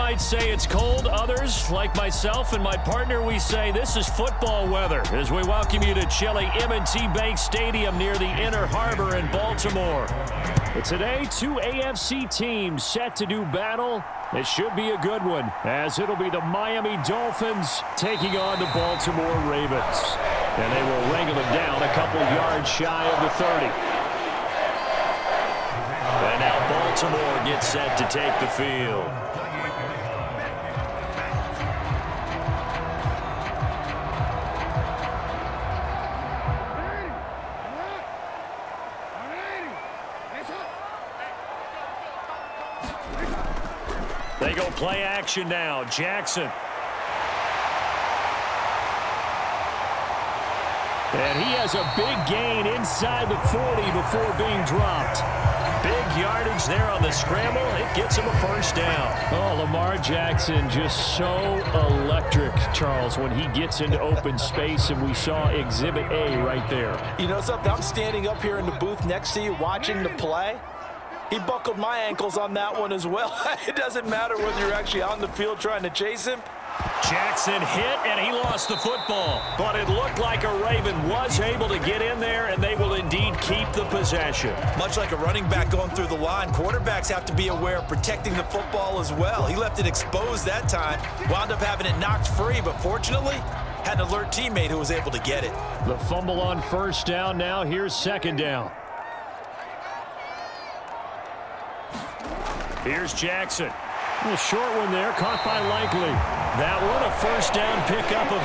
might say it's cold. Others, like myself and my partner, we say this is football weather as we welcome you to chilly M&T Bank Stadium near the Inner Harbor in Baltimore. But today, two AFC teams set to do battle. It should be a good one, as it'll be the Miami Dolphins taking on the Baltimore Ravens. And they will wrangle them down a couple yards shy of the 30. And now Baltimore gets set to take the field. They go play action now. Jackson. And he has a big gain inside the 40 before being dropped. Big yardage there on the scramble. It gets him a first down. Oh, Lamar Jackson just so electric, Charles, when he gets into open space, and we saw Exhibit A right there. You know something? I'm standing up here in the booth next to you watching the play. He buckled my ankles on that one as well. It doesn't matter whether you're actually on the field trying to chase him. Jackson hit, and he lost the football. But it looked like a Raven was able to get in there, and they will indeed keep the possession. Much like a running back going through the line, quarterbacks have to be aware of protecting the football as well. He left it exposed that time, wound up having it knocked free, but fortunately, had an alert teammate who was able to get it. The fumble on first down now. Here's second down. Here's Jackson. A short one there, caught by Likely. That one a first down pickup of 8.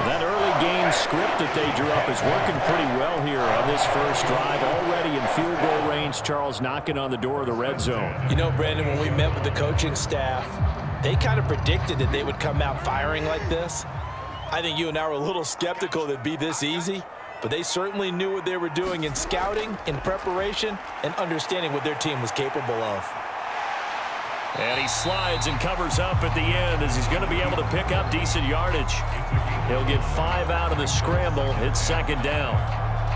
That early game script that they drew up is working pretty well here on this first drive. Already in field goal range, Charles knocking on the door of the red zone. You know, Brandon, when we met with the coaching staff, they kind of predicted that they would come out firing like this. I think you and I were a little skeptical that it'd be this easy. But they certainly knew what they were doing in scouting, in preparation, and understanding what their team was capable of. And he slides and covers up at the end as he's going to be able to pick up decent yardage. He'll get 5 out of the scramble. It's second down.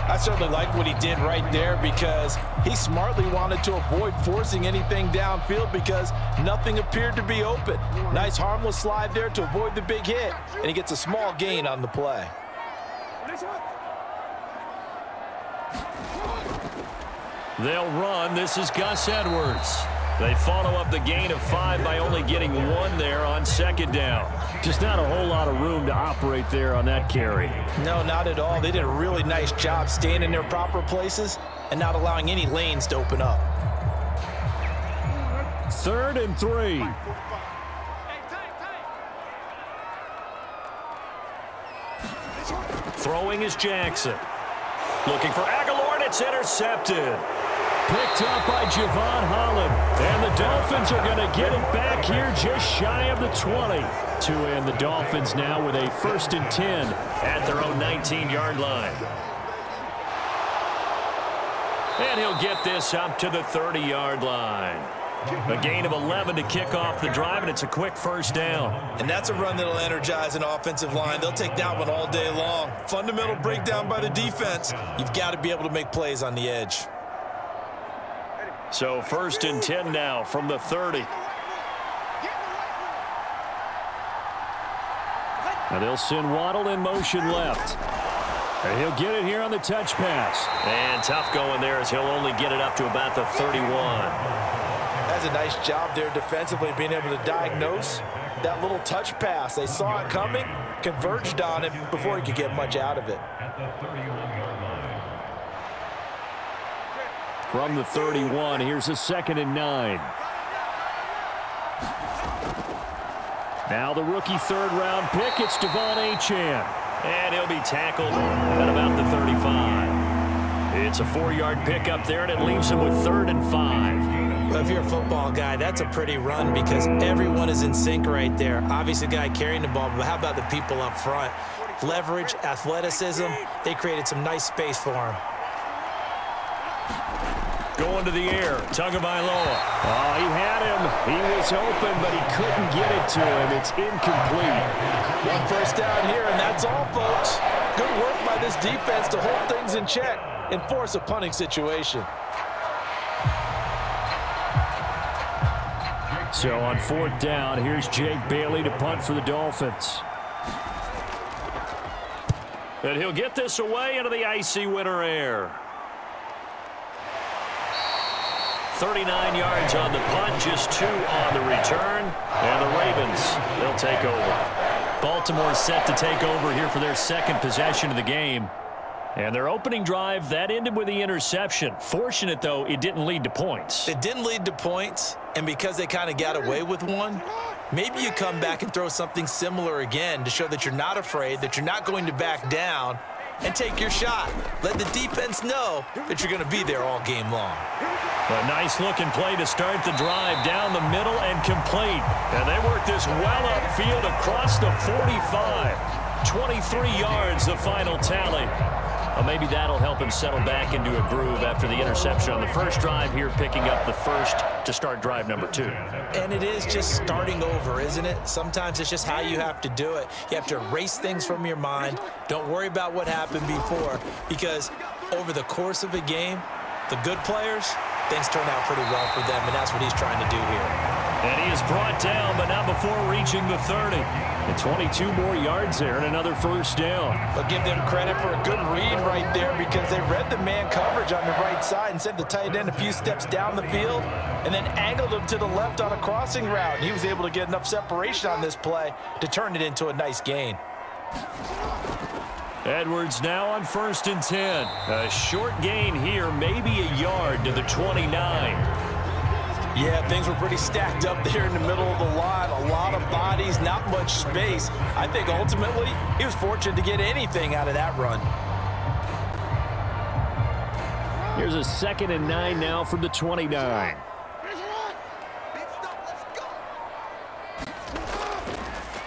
I certainly like what he did right there because he smartly wanted to avoid forcing anything downfield because nothing appeared to be open. Nice harmless slide there to avoid the big hit, and he gets a small gain on the play. They'll run. This is Gus Edwards. They follow up the gain of 5 by only getting 1 there on second down. Just not a whole lot of room to operate there on that carry. No, not at all. They did a really nice job staying in their proper places and not allowing any lanes to open up. 3rd and 3. Throwing is Jackson. Looking for Aguilar, and it's intercepted. Picked up by Javon Holland. And the Dolphins are going to get it back here just shy of the 20. To end the Dolphins now with a 1st and 10 at their own 19-yard line. And he'll get this up to the 30-yard line. A gain of 11 to kick off the drive, and it's a quick first down. And that's a run that'll energize an offensive line. They'll take that one all day long. Fundamental breakdown by the defense. You've got to be able to make plays on the edge. So 1st and 10 now from the 30. And they'll send Waddle in motion left. And he'll get it here on the touch pass. And tough going there as he'll only get it up to about the 31. That's a nice job there defensively, being able to diagnose that little touch pass. They saw it coming, converged on it before he could get much out of it. From the 31, here's a 2nd and 9. Now the rookie 3rd-round pick, it's Devon Achane. And he'll be tackled at about the 35. It's a 4-yard pickup there, and it leaves him with 3rd and 5. Well, if you're a football guy, that's a pretty run because everyone is in sync right there. Obviously, the guy carrying the ball, but how about the people up front? Leverage, athleticism, they created some nice space for him. Going to the air, Tagovailoa. Oh, he had him. He was open, but he couldn't get it to him. It's incomplete. 1 first down here, and that's all, folks. Good work by this defense to hold things in check and force a punting situation. So on 4th down, here's Jake Bailey to punt for the Dolphins. And he'll get this away into the icy winter air. 39 yards on the punt, just 2 on the return. And the Ravens, they'll take over. Baltimore set to take over here for their second possession of the game. And their opening drive, that ended with the interception. Fortunate, though, it didn't lead to points. It didn't lead to points, and because they kind of got away with one, maybe you come back and throw something similar again to show that you're not afraid, that you're not going to back down, and take your shot. Let the defense know that you're going to be there all game long. A nice-looking play to start the drive down the middle and complete. And they work this well upfield across the 45. 23 yards, the final tally. Well, maybe that'll help him settle back into a groove after the interception on the first drive here, picking up the first to start drive number 2. And it is just starting over, isn't it? Sometimes it's just how you have to do it. You have to erase things from your mind. Don't worry about what happened before, because over the course of a game, the good players, things turn out pretty well for them, and that's what he's trying to do here. And he is brought down, but not before reaching the 30. And 22 more yards there and another first down. But give them credit for a good read right there, because they read the man coverage on the right side and sent the tight end a few steps down the field and then angled him to the left on a crossing route. And he was able to get enough separation on this play to turn it into a nice gain. Edwards now on 1st and 10. A short gain here, maybe a yard to the 29. Yeah, things were pretty stacked up there in the middle of the line. A lot of bodies, not much space. I think ultimately he was fortunate to get anything out of that run. Here's a 2nd and 9 now from the 29.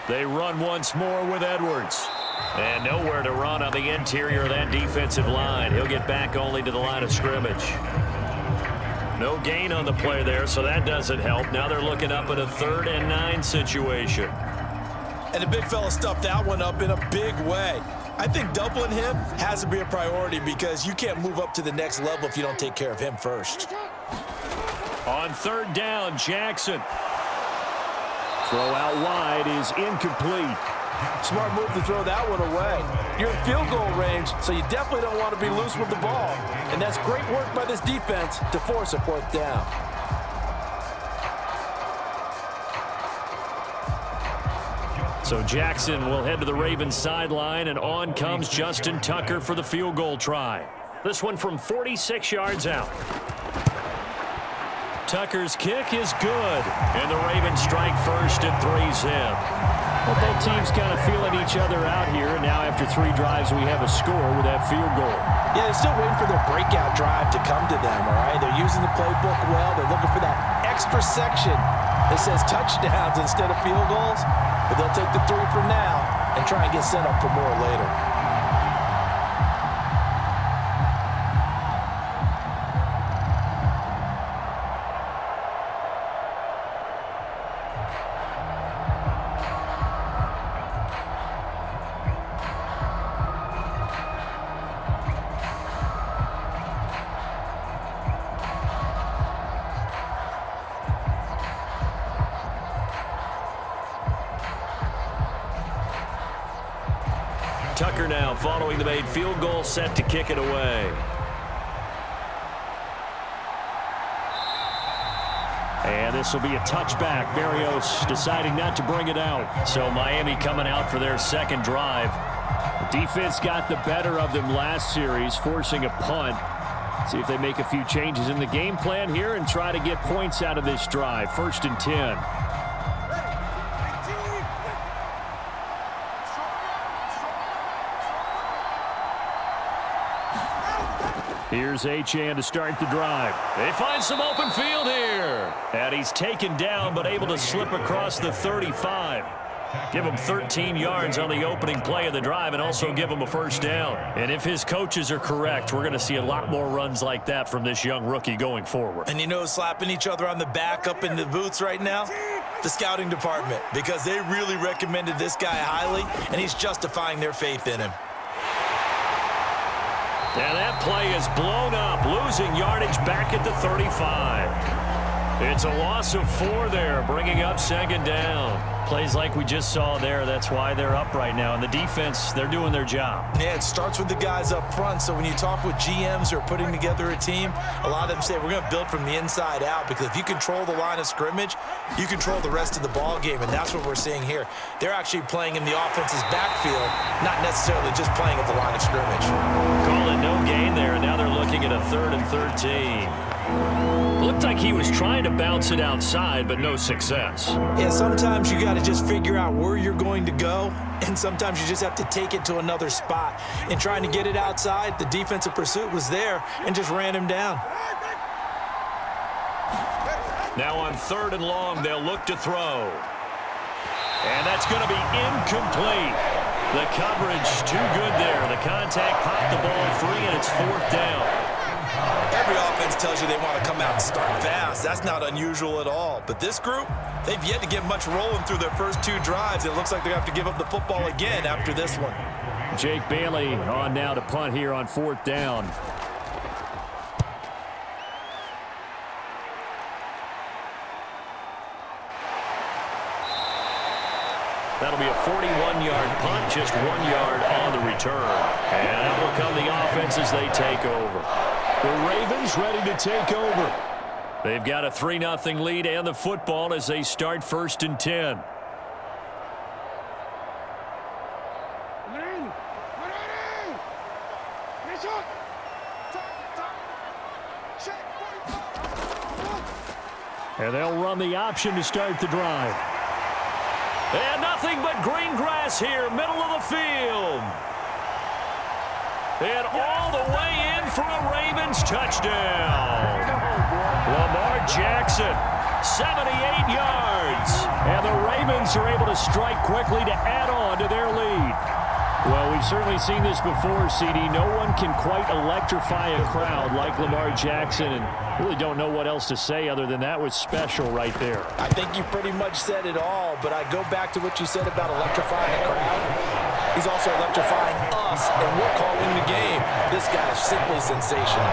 They run once more with Edwards. And nowhere to run on the interior of that defensive line. He'll get back only to the line of scrimmage. No gain on the play there, so that doesn't help. Now they're looking up at a 3rd and 9 situation. And the big fella stuffed that one up in a big way. I think doubling him has to be a priority, because you can't move up to the next level if you don't take care of him first. On 3rd down, Jackson. Throw out wide is incomplete. Smart move to throw that one away. You're in field goal range, so you definitely don't want to be loose with the ball. And that's great work by this defense to force a 4th down. So Jackson will head to the Ravens sideline, and on comes Justin Tucker for the field goal try. This one from 46 yards out. Tucker's kick is good, and the Ravens strike first and 3's in. Well, both teams kind of feeling each other out here, and now after 3 drives, we have a score with that field goal. Yeah, they're still waiting for their breakout drive to come to them, all right? They're using the playbook well. They're looking for that extra section that says touchdowns instead of field goals, but they'll take the 3 for now and try and get set up for more later. Tucker now following the made field goal, set to kick it away. And this will be a touchback. Berrios deciding not to bring it out. So Miami coming out for their second drive. The defense got the better of them last series, forcing a punt. See if they make a few changes in the game plan here and try to get points out of this drive. 1st and 10. Here's Achane to start the drive. They find some open field here. And he's taken down, but able to slip across the 35. Give him 13 yards on the opening play of the drive and also give him a first down. And if his coaches are correct, we're going to see a lot more runs like that from this young rookie going forward. And you know, slapping each other on the back up in the boots right now? The scouting department, because they really recommended this guy highly, and he's justifying their faith in him. And that play is blown up, losing yardage back at the 35. It's a loss of 4 there, bringing up 2nd down. Plays like we just saw there. That's why they're up right now. And the defense, they're doing their job. Yeah, it starts with the guys up front. So when you talk with GMs who are putting together a team, a lot of them say we're going to build from the inside out, because if you control the line of scrimmage, you control the rest of the ball game, and that's what we're seeing here. They're actually playing in the offense's backfield, not necessarily just playing at the line of scrimmage. Call it no gain there, and now they're looking at a 3rd and 13. Looked like he was trying to bounce it outside, but no success. Yeah, sometimes you got to just figure out where you're going to go, and sometimes you just have to take it to another spot. In trying to get it outside, the defensive pursuit was there and just ran him down. Now on 3rd and long, they'll look to throw. And that's going to be incomplete. The coverage too good there. The contact popped the ball free, and it's 4th down. Every offense tells you they want to come out and start fast. That's not unusual at all. But this group, they've yet to get much rolling through their first 2 drives. It looks like they're going to have to give up the football again after this one. Jake Bailey on now to punt here on 4th down. That'll be a 41-yard punt, just 1 yard on the return. And out will come the offense as they take over. The Ravens ready to take over. They've got a 3-0 lead and the football as they start 1st and 10. And they'll run the option to start the drive. And nothing but green grass here, middle of the field. And all the way in for a Ravens touchdown. Lamar Jackson, 78 yards. And the Ravens are able to strike quickly to add on to their lead. Well, we've certainly seen this before, CD. No one can quite electrify a crowd like Lamar Jackson, and really don't know what else to say other than that was special right there. I think you pretty much said it all, but I go back to what you said about electrifying a crowd. He's also electrifying us, and we're calling the game. This guy is simply sensational.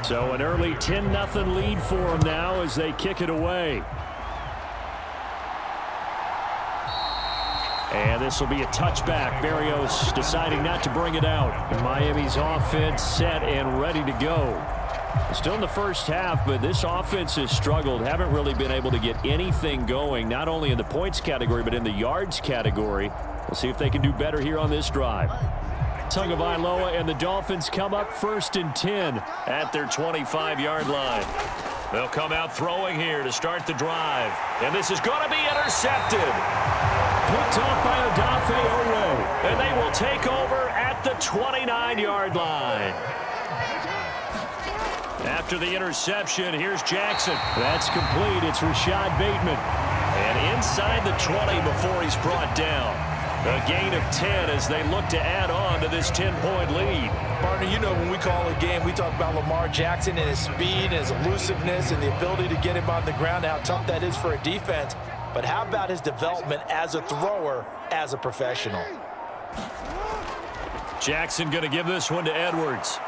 So an early 10-0 lead for them now as they kick it away. And this will be a touchback. Berrios deciding not to bring it out. And Miami's offense set and ready to go. Still in the first half, but this offense has struggled. Haven't really been able to get anything going, not only in the points category, but in the yards category. We'll see if they can do better here on this drive. Tagovailoa and the Dolphins come up 1st and 10 at their 25-yard line. They'll come out throwing here to start the drive. And this is going to be intercepted. Picked off by Odafe Oweh. And they will take over at the 29-yard line. After the interception, here's Jackson. That's complete. It's Rashad Bateman. And inside the 20 before he's brought down. A gain of 10 as they look to add on to this 10-point lead. Partner, you know when we call a game, we talk about Lamar Jackson and his speed and his elusiveness and the ability to get him on the ground, how tough that is for a defense. But how about his development as a thrower, as a professional? Jackson going to give this one to Edwards.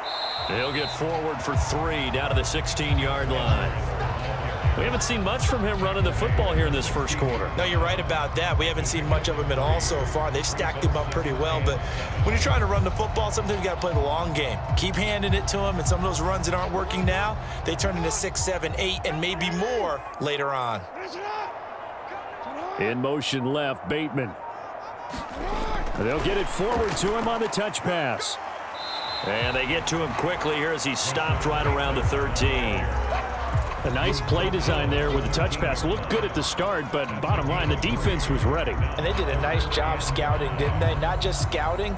He'll get forward for 3 down to the 16-yard line. We haven't seen much from him running the football here in this first quarter. No, you're right about that. We haven't seen much of him at all so far. They've stacked him up pretty well. But when you're trying to run the football, sometimes you got to play the long game. Keep handing it to him, and some of those runs that aren't working now, they turn into 6, 7, 8, and maybe more later on. In motion left, Bateman. They'll get it forward to him on the touch pass. And they get to him quickly here as he's stopped right around the 13. A nice play design there with the touch pass. Looked good at the start, but bottom line, the defense was ready. And they did a nice job scouting, didn't they? Not just scouting,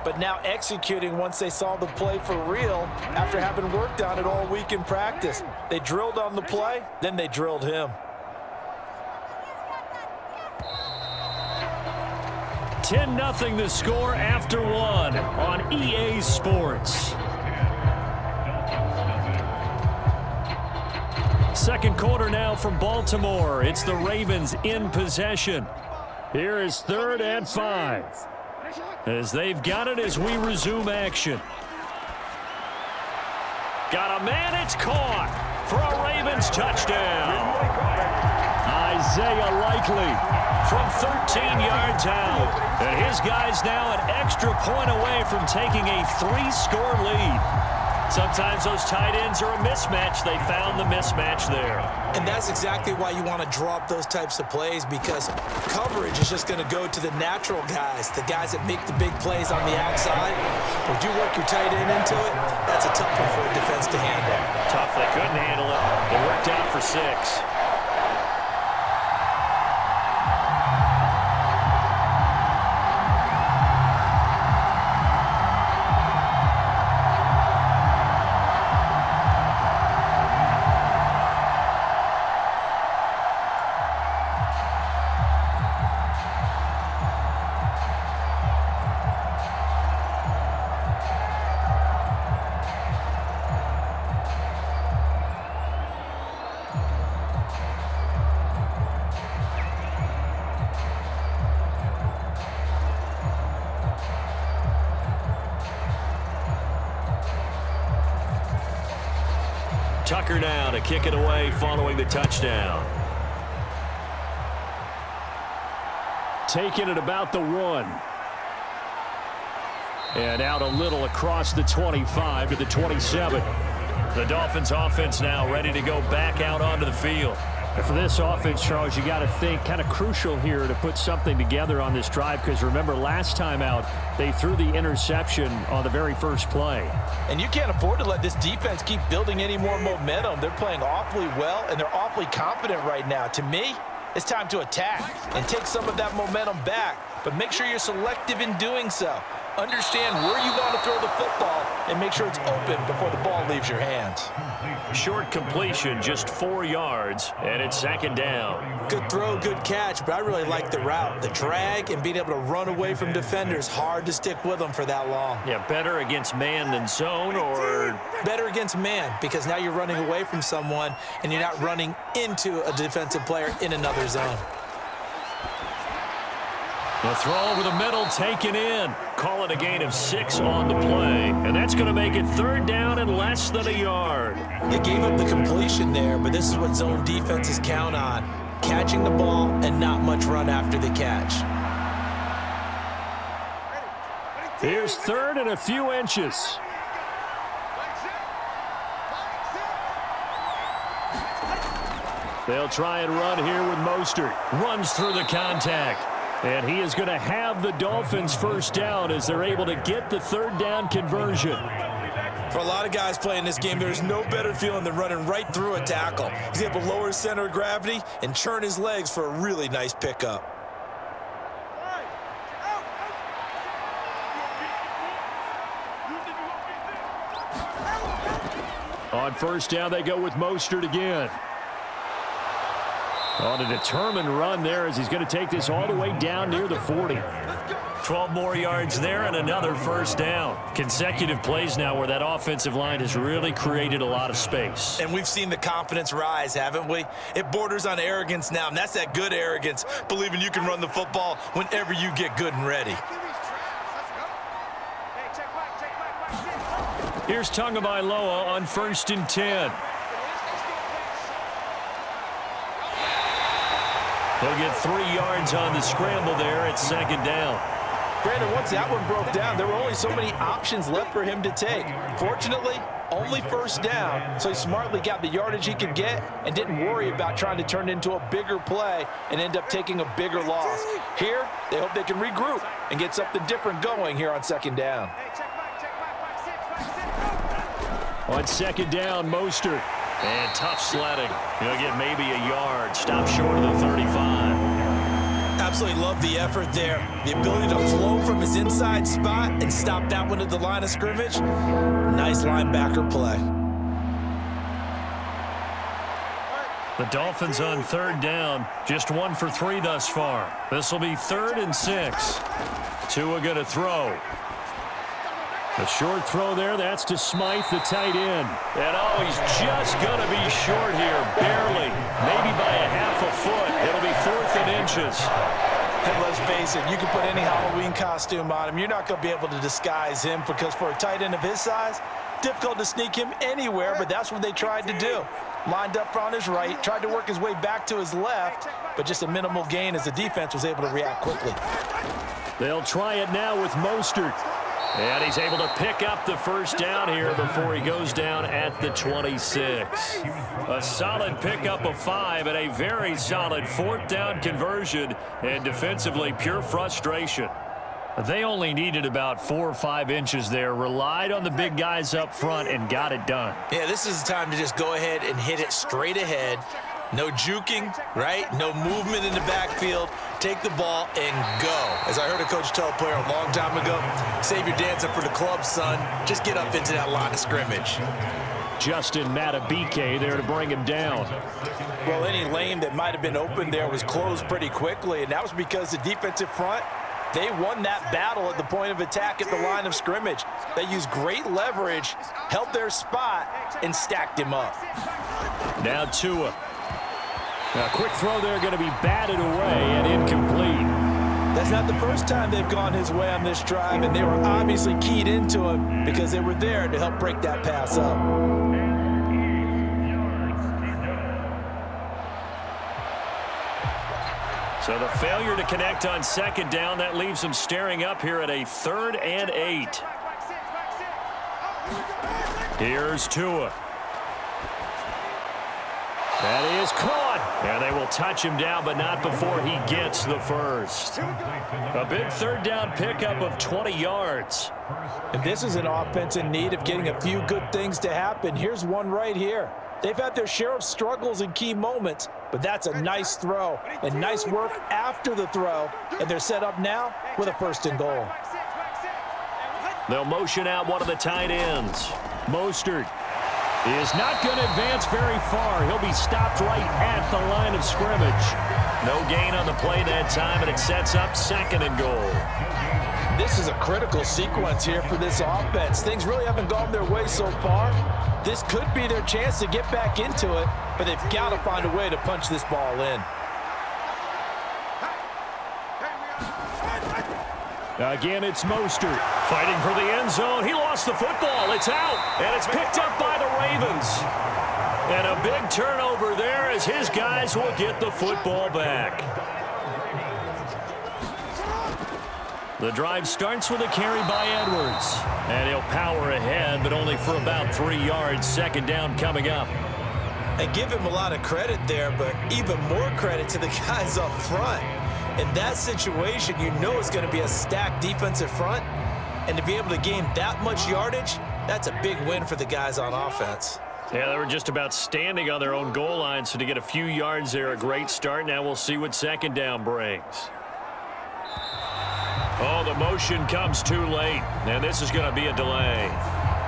but now executing once they saw the play for real after having worked on it all week in practice. They drilled on the play, then they drilled him. 10-0 the score after one on EA Sports. Second quarter now from Baltimore. It's the Ravens in possession. Here is 3rd and 5. As they've got it as we resume action. Got a man, it's caught for a Ravens touchdown. Isaiah Likely from 13 yards out. And his guys now an extra point away from taking a 3-score lead. Sometimes those tight ends are a mismatch. They found the mismatch there. And that's exactly why you want to draw up those types of plays, because coverage is just going to go to the natural guys, the guys that make the big plays on the outside. But you work your tight end into it, that's a tough one for a defense to handle. Tough. They couldn't handle it. It worked out for 6. Tucker now to kick it away following the touchdown. Taking it about the 1. And out a little across the 25 to the 27. The Dolphins offense now ready to go back out onto the field. And for this offense, Charles, you got to think kind of crucial here to put something together on this drive, because remember last time out they threw the interception on the very first play. And you can't afford to let this defense keep building any more momentum. They're playing awfully well, and they're awfully confident right now. To me, it's time to attack and take some of that momentum back, but make sure you're selective in doing so. Understand where you want to throw the football and make sure it's open before the ball leaves your hands. Short completion, just 4 yards, and it's 2nd down. Good throw, good catch, but I really like the route. The drag and being able to run away from defenders, hard to stick with them for that long. Yeah, better against man than zone, or? Better against man, because now you're running away from someone and you're not running into a defensive player in another zone. The throw over the middle taken in. Call it a gain of 6 on the play. And that's going to make it 3rd down and less than a yard. They gave up the completion there, but this is what zone defenses count on. Catching the ball and not much run after the catch. Here's 3rd and a few inches. They'll try and run here with Mostert. Runs through the contact. And he is going to have the Dolphins first down as they're able to get the 3rd down conversion. For a lot of guys playing this game, there's no better feeling than running right through a tackle. He's able to lower his center of gravity and churn his legs for a really nice pickup. On 1st down, they go with Mostert again. On a determined run there as he's going to take this all the way down near the 40. 12 more yards there and another 1st down. Consecutive plays now where that offensive line has really created a lot of space. And we've seen the confidence rise, haven't we? It borders on arrogance now, and that's that good arrogance, believing you can run the football whenever you get good and ready. Here's Tagovailoa on 1st and 10. He'll get 3 yards on the scramble there at 2nd down. Brandon, once that one broke down, there were only so many options left for him to take. Fortunately, only 1st down, so he smartly got the yardage he could get and didn't worry about trying to turn it into a bigger play and end up taking a bigger loss. Here, they hope they can regroup and get something different going here on 2nd down. On 2nd down, Mostert And tough sledding. He'll get maybe a yard. Stop short of the 35. Absolutely love the effort there. The ability to flow from his inside spot and stop that one at the line of scrimmage. Nice linebacker play. The Dolphins on third down. Just 1 for 3 thus far. This will be 3rd and 6. Tua going to throw. A short throw there. That's to Smythe, the tight end. And oh, he's just going to be short here. Barely. Maybe by a half a foot. It'll be 4th and inches. And let's face it, you can put any Halloween costume on him. You're not going to be able to disguise him because for a tight end of his size, difficult to sneak him anywhere, but that's what they tried to do. Lined up on his right, tried to work his way back to his left, but just a minimal gain as the defense was able to react quickly. They'll try it now with Mostert. And he's able to pick up the first down here before he goes down at the 26. A solid pickup of 5 and a very solid 4th down conversion. And defensively, pure frustration. They only needed about 4 or 5 inches there. Relied on the big guys up front and got it done. Yeah, this is the time to just go ahead and hit it straight ahead. No juking, right? No movement in the backfield. Take the ball and go. As I heard a coach tell a player a long time ago, save your dancing for the club, son. Just get up into that line of scrimmage. Justin Matabike there to bring him down. Well, any lane that might have been open there was closed pretty quickly, and that was because the defensive front, they won that battle at the point of attack at the line of scrimmage. They used great leverage, held their spot, and stacked him up. Now Tua. A quick throw there going to be batted away and incomplete. That's not the first time they've gone his way on this drive, and they were obviously keyed into him because they were there to help break that pass up. So the failure to connect on 2nd down, that leaves them staring up here at a 3rd and 8. Here's Tua. That is caught. And they will touch him down, but not before he gets the first. A big 3rd down pickup of 20 yards. And this is an offense in need of getting a few good things to happen. Here's one right here. They've had their share of struggles in key moments, but that's a nice throw and nice work after the throw. And they're set up now with a 1st and goal. They'll motion out one of the tight ends. Mostert is not going to advance very far. He'll be stopped right at the line of scrimmage. No gain on the play that time, and it sets up 2nd and goal. This is a critical sequence here for this offense. Things really haven't gone their way so far. This could be their chance to get back into it, but they've got to find a way to punch this ball in. Again, it's Mostert fighting for the end zone. He lost the football. It's out, and it's picked up by the Ravens. And a big turnover there as his guys will get the football back. The drive starts with a carry by Edwards. And he'll power ahead, but only for about 3 yards. 2nd down coming up. And give him a lot of credit there, but even more credit to the guys up front. In that situation, you know it's going to be a stacked defensive front. And to be able to gain that much yardage, that's a big win for the guys on offense. Yeah, they were just about standing on their own goal line, so to get a few yards there, a great start. Now we'll see what 2nd down brings. Oh, the motion comes too late, and this is going to be a delay.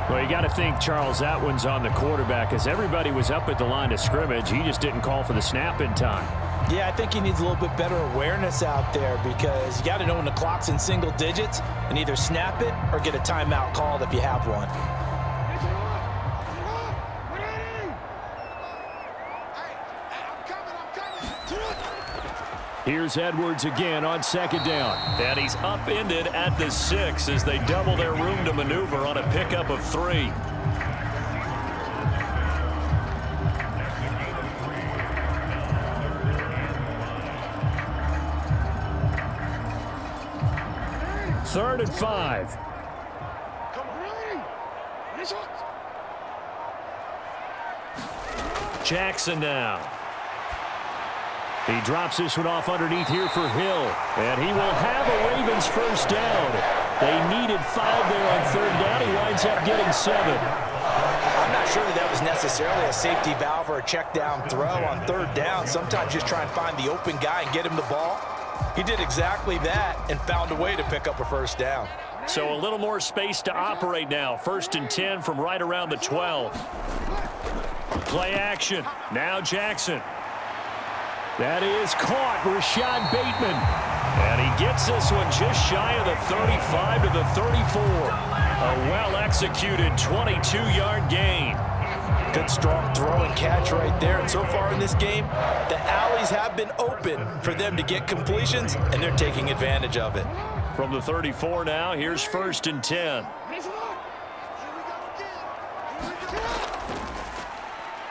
Well, you got to think, Charles, that one's on the quarterback, as everybody was up at the line of scrimmage. He just didn't call for the snap in time. Yeah, I think he needs a little bit better awareness out there because you got to know when the clock's in single digits and either snap it or get a timeout called if you have one. Here's Edwards again on 2nd down. And he's upended at the 6 as they double their room to maneuver on a pickup of 3. Third and 5. Jackson now. He drops this one off underneath here for Hill. And he will have a Ravens first down. They needed 5 there on 3rd down. He winds up getting 7. I'm not not sure that was necessarily a safety valve or a check down throw on third down. Sometimes just try and find the open guy and get him the ball. He did exactly that and found a way to pick up a first down. So a little more space to operate now. 1st and 10 from right around the 12. Play action. Now Jackson. That is caught. Rashad Bateman. And he gets this one just shy of the 35 to the 34. A well-executed 22-yard gain. Good strong throw and catch right there. And so far in this game, the alleys have been open for them to get completions, and they're taking advantage of it. From the 34 now, here's 1st and 10.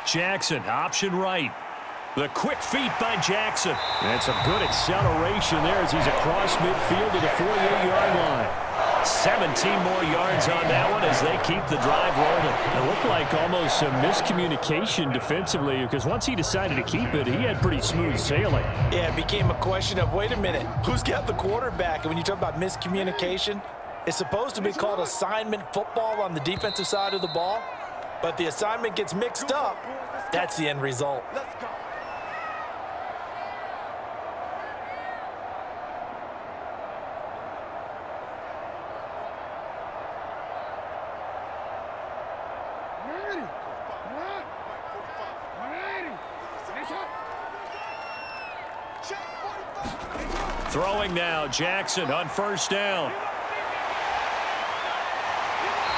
Jackson, option right. The quick feet by Jackson. And some good acceleration there as he's across midfield to the 48-yard line. 17 more yards on that one as they keep the drive rolling. It looked like almost some miscommunication defensively because once he decided to keep it, he had pretty smooth sailing. Yeah, it became a question of, wait a minute, who's got the quarterback? And when you talk about miscommunication, it's supposed to be called assignment football on the defensive side of the ball. But the assignment gets mixed up. That's the end result. Throwing now, Jackson on 1st down.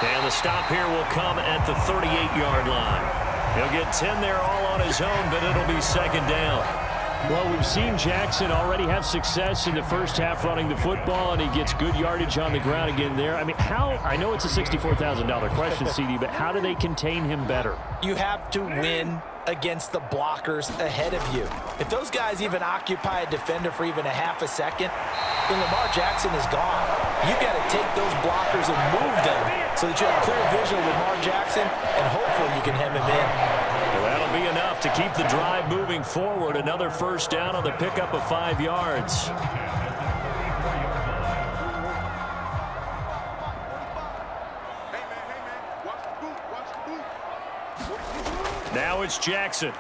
And the stop here will come at the 38-yard line. He'll get 10 there all on his own, but it'll be 2nd down. Well, we've seen Jackson already have success in the first half running the football, and he gets good yardage on the ground again there. I mean, I know it's a $64,000 question, CD, but how do they contain him better? You have to win against the blockers ahead of you. If those guys even occupy a defender for even a half a second, then Lamar Jackson is gone. You've got to take those blockers and move them so that you have clear vision of Lamar Jackson, and hopefully you can hem him in. Well, that'll be enough to keep the drive moving forward. Another 1st down on the pickup of 5 yards. Now it's Jackson.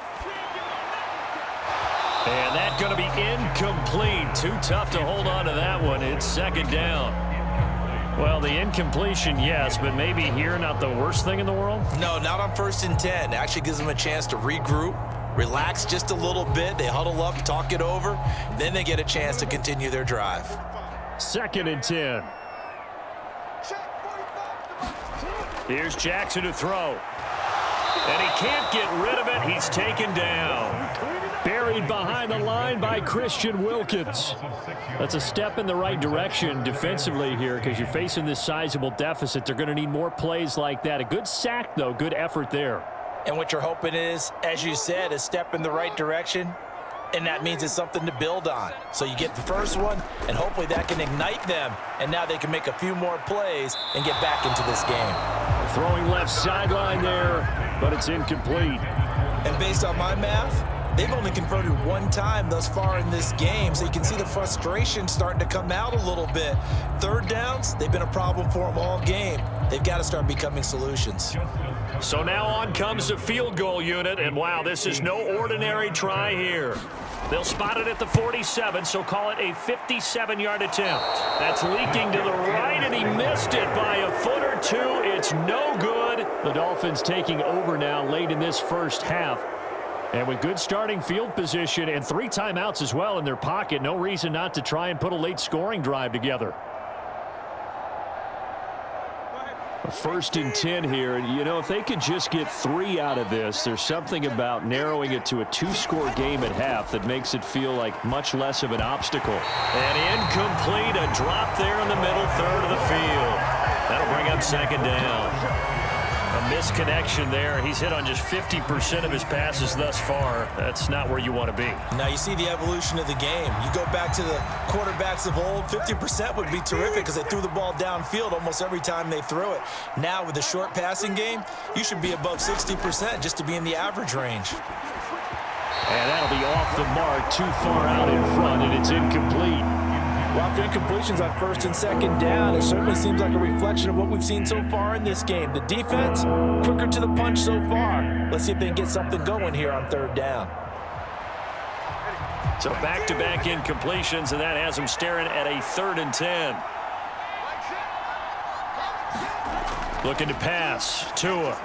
And that's going to be incomplete. Too tough to hold on to that one. It's 2nd down. Well, the incompletion, yes, but maybe here not the worst thing in the world? No, not on 1st and 10. It actually gives them a chance to regroup, relax just a little bit. They huddle up, talk it over. Then they get a chance to continue their drive. 2nd and 10. Here's Jackson to throw. And he can't get rid of it. He's taken down. Buried behind the line by Christian Wilkins. That's a step in the right direction defensively here because you're facing this sizable deficit. They're going to need more plays like that. A good sack, though. Good effort there. And what you're hoping is, as you said, a step in the right direction. And that means it's something to build on. So you get the first one, and hopefully that can ignite them. And now they can make a few more plays and get back into this game. Throwing left sideline there, but it's incomplete. And based on my math, they've only converted one time thus far in this game, so you can see the frustration starting to come out a little bit. 3rd downs, they've been a problem for them all game. They've got to start becoming solutions. So now on comes the field goal unit, and wow, this is no ordinary try here. They'll spot it at the 47, so call it a 57-yard attempt. That's leaking to the right, and he missed it by a foot or two. It's no good. The Dolphins taking over now late in this first half. And with good starting field position and 3 timeouts as well in their pocket, no reason not to try and put a late scoring drive together. A 1st and 10 here, and you know, if they could just get 3 out of this, there's something about narrowing it to a 2-score game at half that makes it feel like much less of an obstacle. And incomplete, a drop there in the middle third of the field. That'll bring up 2nd down. A misconnection there. He's hit on just 50% of his passes thus far. That's not where you want to be. Now you see the evolution of the game. You go back to the quarterbacks of old, 50% would be terrific because they threw the ball downfield almost every time they threw it. Now with the short passing game, you should be above 60% just to be in the average range. And that'll be off the mark, too far out in front, and it's incomplete. Well, after incompletions on first and second down, it certainly seems like a reflection of what we've seen so far in this game. The defense, quicker to the punch so far. Let's see if they can get something going here on third down. So back-to-back incompletions, and that has them staring at a 3rd and 10. Looking to pass. Tua.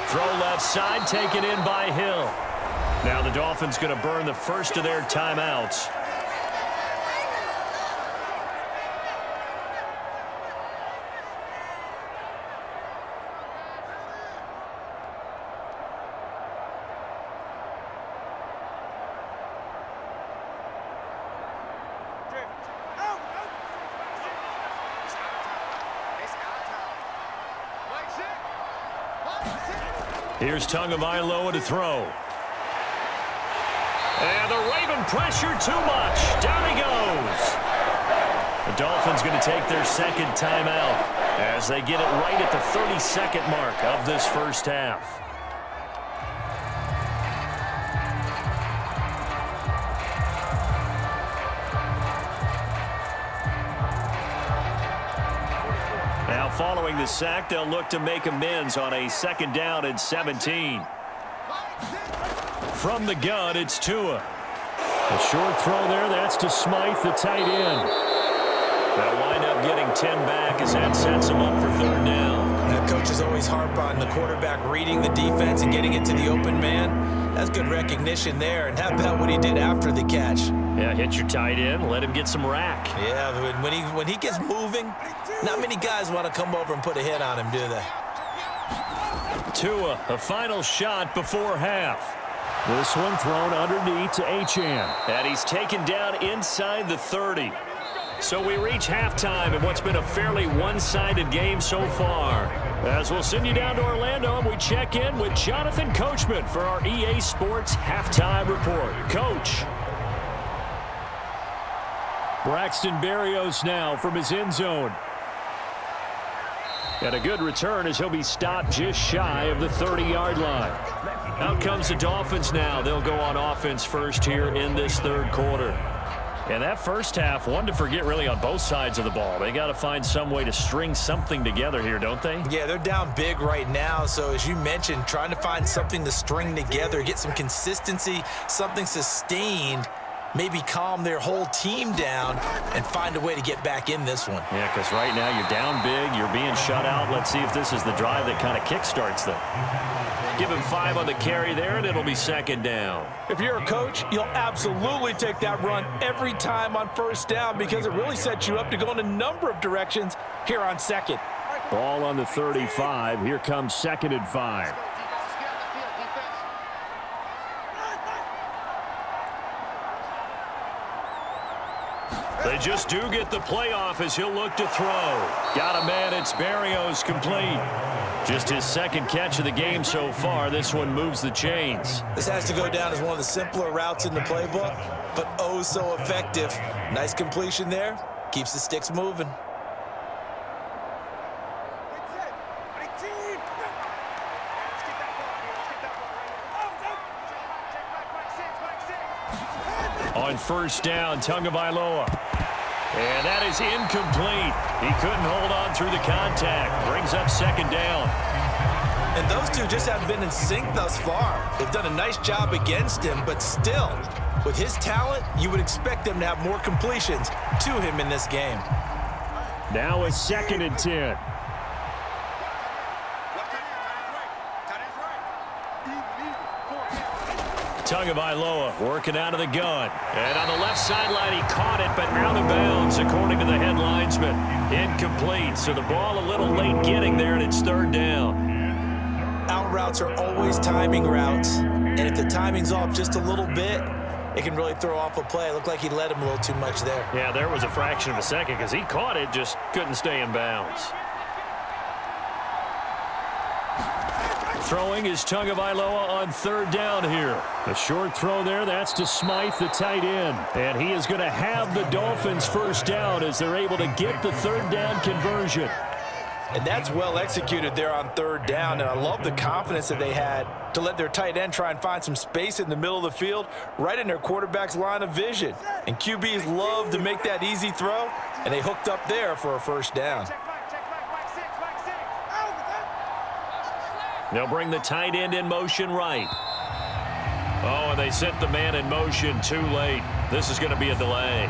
Throw left side, taken in by Hill. Now the Dolphins going to burn the first of their timeouts. Here's Tagovailoa to throw. And the Raven pressure too much. Down he goes. The Dolphins going to take their second timeout as they get it right at the 32nd mark of this first half. Now following the sack, they'll look to make amends on a 2nd down and 17. From the gun, it's Tua. A short throw there, that's to Smythe, the tight end. They'll wind up getting 10 back as that sets them up for 3rd down. The coaches always harp on the quarterback reading the defense and getting it to the open man. That's good recognition there. And how about what he did after the catch? Yeah, hit your tight end, let him get some rack. Yeah, when he gets moving, not many guys want to come over and put a hit on him, do they? Tua, a final shot before half. This one thrown underneath to Achane. And he's taken down inside the 30. So we reach halftime in what's been a fairly one-sided game so far. As we'll send you down to Orlando, and we check in with Jonathan Coachman for our EA Sports Halftime Report. Coach. Braxton Berrios now from his end zone. And a good return as he'll be stopped just shy of the 30-yard line. Out comes the Dolphins now. They'll go on offense first here in this 3rd quarter. And that first half, one to forget really on both sides of the ball. They got to find some way to string something together here, don't they? Yeah, they're down big right now. So as you mentioned, trying to find something to string together, get some consistency, something sustained, maybe calm their whole team down and find a way to get back in this one. Yeah, because right now you're down big, you're being shut out. Let's see if this is the drive that kind of kickstarts them. Give him 5 on the carry there, and it'll be 2nd down. If you're a coach, you'll absolutely take that run every time on 1st down because it really sets you up to go in a number of directions here on 2nd. Ball on the 35. Here comes 2nd and 5. They just do get the playoff as he'll look to throw. Got a man, it's Berrios, complete. Just his 2nd catch of the game so far. This one moves the chains. This has to go down as one of the simpler routes in the playbook, but oh so effective. Nice completion there. Keeps the sticks moving. On 1st down, Tagovailoa. And that is incomplete. He couldn't hold on through the contact. Brings up 2nd down. And those two just haven't been in sync thus far. They've done a nice job against him, but still, with his talent, you would expect them to have more completions to him in this game. Now a 2nd and 10. Tagovailoa working out of the gun. And on the left sideline, he caught it, but out of bounds, according to the head linesman. Incomplete, so the ball a little late getting there, and it's 3rd down. Out routes are always timing routes, and if the timing's off just a little bit, it can really throw off a play. It looked like he led him a little too much there. Yeah, there was a fraction of a second because he caught it, just couldn't stay in bounds. Throwing is Tagovailoa on 3rd down here. A short throw there, that's to Smythe, the tight end. And he is going to have the Dolphins 1st down as they're able to get the 3rd down conversion. And that's well executed there on third down. And I love the confidence that they had to let their tight end try and find some space in the middle of the field, right in their quarterback's line of vision. And QBs love to make that easy throw, and they hooked up there for a first down. They'll bring the tight end in motion right. Oh, and they sent the man in motion too late. This is going to be a delay.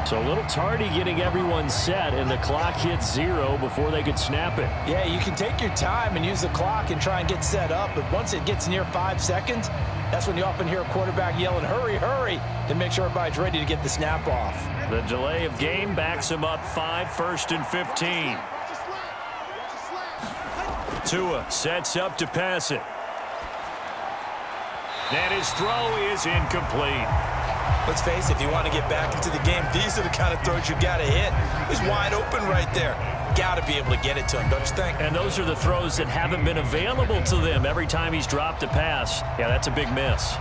So a little tardy getting everyone set, and the clock hits 0 before they could snap it. Yeah, you can take your time and use the clock and try and get set up, but once it gets near 5 seconds, that's when you often hear a quarterback yelling, hurry, hurry, to make sure everybody's ready to get the snap off. The delay of game backs him up 5, 1st and 15. Tua sets up to pass it. And his throw is incomplete. Let's face it, if you want to get back into the game, these are the kind of throws you got to hit. He's wide open right there. Got to be able to get it to him, don't you think? And those are the throws that haven't been available to them every time he's dropped a pass. Yeah, that's a big miss.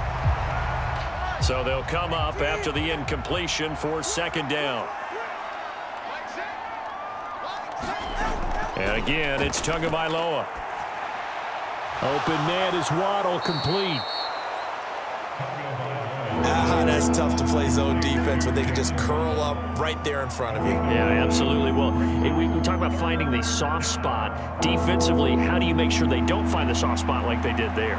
So they'll come up after the incompletion for second down. And again, it's Tagovailoa. Open man is Waddle, complete. That's tough to play zone defense when they can just curl up right there in front of you. Yeah, absolutely. Well, we talk about finding the soft spot. Defensively, how do you make sure they don't find the soft spot like they did there?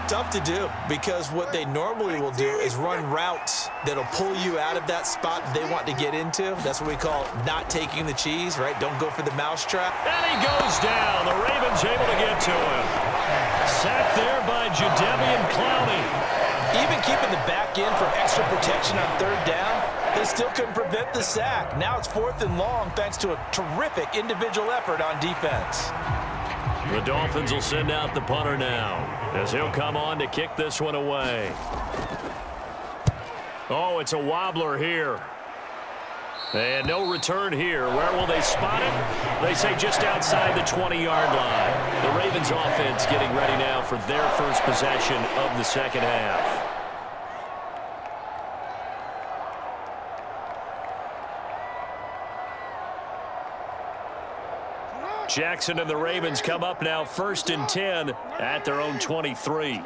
Tough to do, because what they normally will do is run routes that'll pull you out of that spot they want to get into. That's what we call not taking the cheese, right? Don't go for the mousetrap. And he goes down. The Ravens able to get to him. Sacked there by Jadeveon Clowney. Even keeping the back end for extra protection on third down, they still couldn't prevent the sack. Now it's 4th and long thanks to a terrific individual effort on defense. The Dolphins will send out the punter now as he'll come on to kick this one away. Oh, it's a wobbler here. And no return here. Where will they spot it? They say just outside the 20-yard line. The Ravens offense getting ready now for their first possession of the second half. Jackson and the Ravens come up now 1st and 10 at their own 23.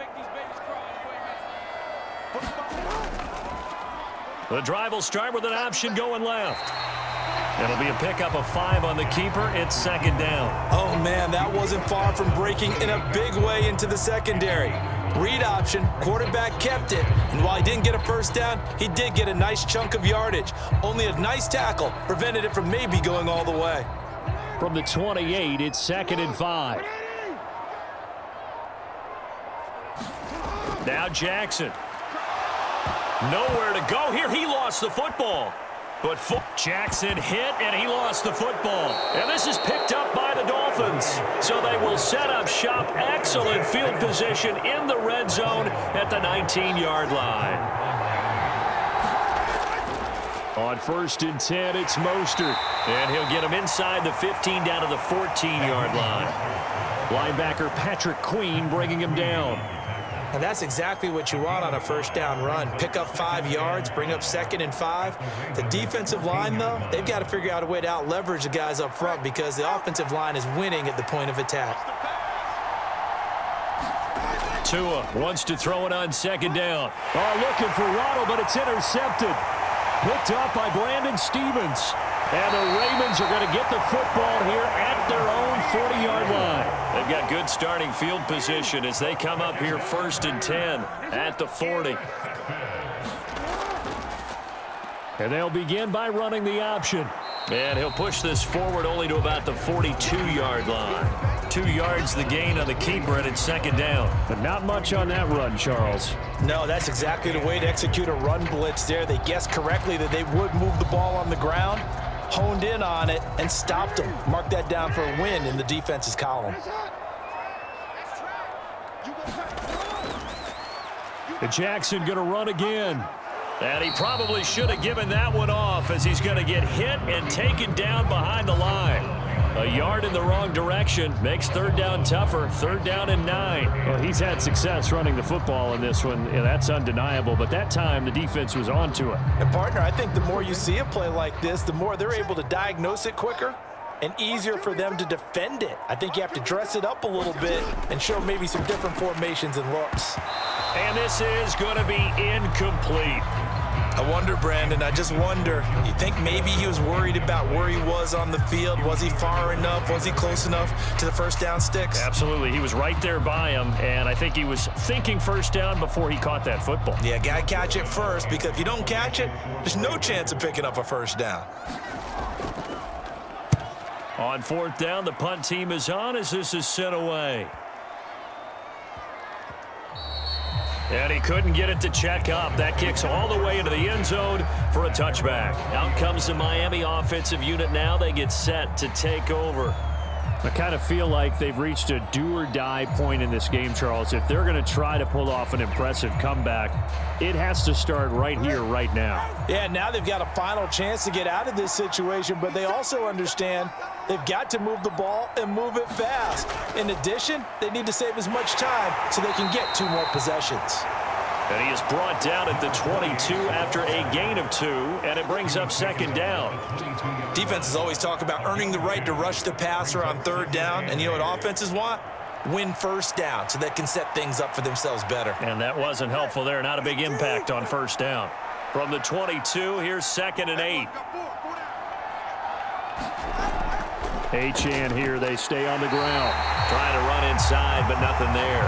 The drive will start with an option going left. It'll be a pickup of 5 on the keeper. It's second down. Oh, man, that wasn't far from breaking in a big way into the secondary. Read option, quarterback kept it, and while he didn't get a first down, he did get a nice chunk of yardage. Only a nice tackle prevented it from maybe going all the way. From the 28, it's 2nd and 5. Now Jackson. Nowhere to go here. He lost the football. But Jackson hit, and he lost the football. And this is picked up by the Dolphins. So they will set up shop. Excellent field position in the red zone at the 19-yard line. On 1st and 10, it's Mostert. And he'll get him inside the 15 down to the 14-yard line. Linebacker Patrick Queen bringing him down. And that's exactly what you want on a first down run. Pick up 5 yards, bring up 2nd and 5. The defensive line, though, they've got to figure out a way to out-leverage the guys up front because the offensive line is winning at the point of attack. Tua wants to throw it on 2nd down. Oh, looking for Waddle, but it's intercepted. Picked up by Brandon Stephens. And the Ravens are going to get the football here at their own 40-yard line. They've got good starting field position as they come up here 1st and 10 at the 40. And they'll begin by running the option. And he'll push this forward only to about the 42-yard line. 2 yards the gain on the keeper, and it's 2nd down. But not much on that run, Charles. No, that's exactly the way to execute a run blitz there. They guessed correctly that they would move the ball on the ground, honed in on it, and stopped them. Mark that down for a win in the defense's column. And Jackson going to run again. And he probably should have given that one off as he's going to get hit and taken down behind the line. A yard in the wrong direction makes 3rd down tougher. 3rd down and 9. Well, he's had success running the football in this one. Yeah, that's undeniable. But that time, the defense was on to it. And, partner, I think the more you see a play like this, the more they're able to diagnose it quicker and easier for them to defend it. I think you have to dress it up a little bit and show maybe some different formations and looks. And this is going to be incomplete. I wonder, Brandon, I just wonder, you think maybe he was worried about where he was on the field? Was he far enough? Was he close enough to the first down sticks? Absolutely. He was right there by him, and I think he was thinking first down before he caught that football. Yeah, got to catch it first, because if you don't catch it, there's no chance of picking up a first down. On fourth down, the punt team is on as this is sent away. And he couldn't get it to check up. That kicks all the way into the end zone for a touchback. Out comes the Miami offensive unit now. They get set to take over. I kind of feel like they've reached a do-or-die point in this game, Charles. If they're going to try to pull off an impressive comeback, it has to start right here, right now. Yeah, now they've got a final chance to get out of this situation, but they also understand they've got to move the ball and move it fast. In addition, they need to save as much time so they can get 2 more possessions. And he is brought down at the 22 after a gain of 2, and it brings up second down. Defenses always talk about earning the right to rush the passer on third down, and you know what offenses want? Win first down so they can set things up for themselves better. And that wasn't helpful there. Not a big impact on first down. From the 22, here's 2nd and 8. Achane here, they stay on the ground. Trying to run inside, but nothing there.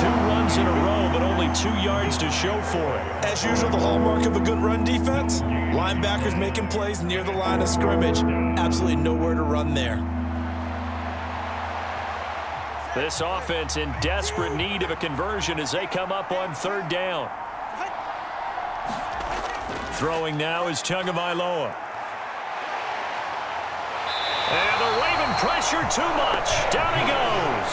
2 runs in a row, but only 2 yards to show for it. As usual, the hallmark of a good run defense, linebackers making plays near the line of scrimmage. Absolutely nowhere to run there. This offense in desperate need of a conversion as they come up on third down. Throwing now is Tagovailoa. And the Raven pressure too much. Down he goes.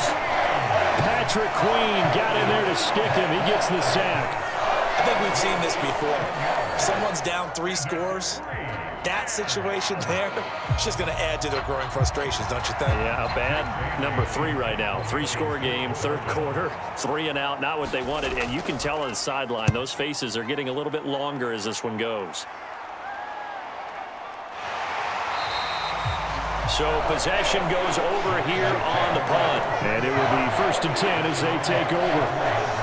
Patrick Queen got in there to stick him. He gets the sack. I think we've seen this before. If someone's down 3 scores, that situation there, it's just going to add to their growing frustrations, don't you think? Yeah, a bad number 3 right now. 3-score game, third quarter, 3 and out, not what they wanted. And you can tell on the sideline, those faces are getting a little bit longer as this one goes. So possession goes over here on the punt. And it will be 1st and 10 as they take over.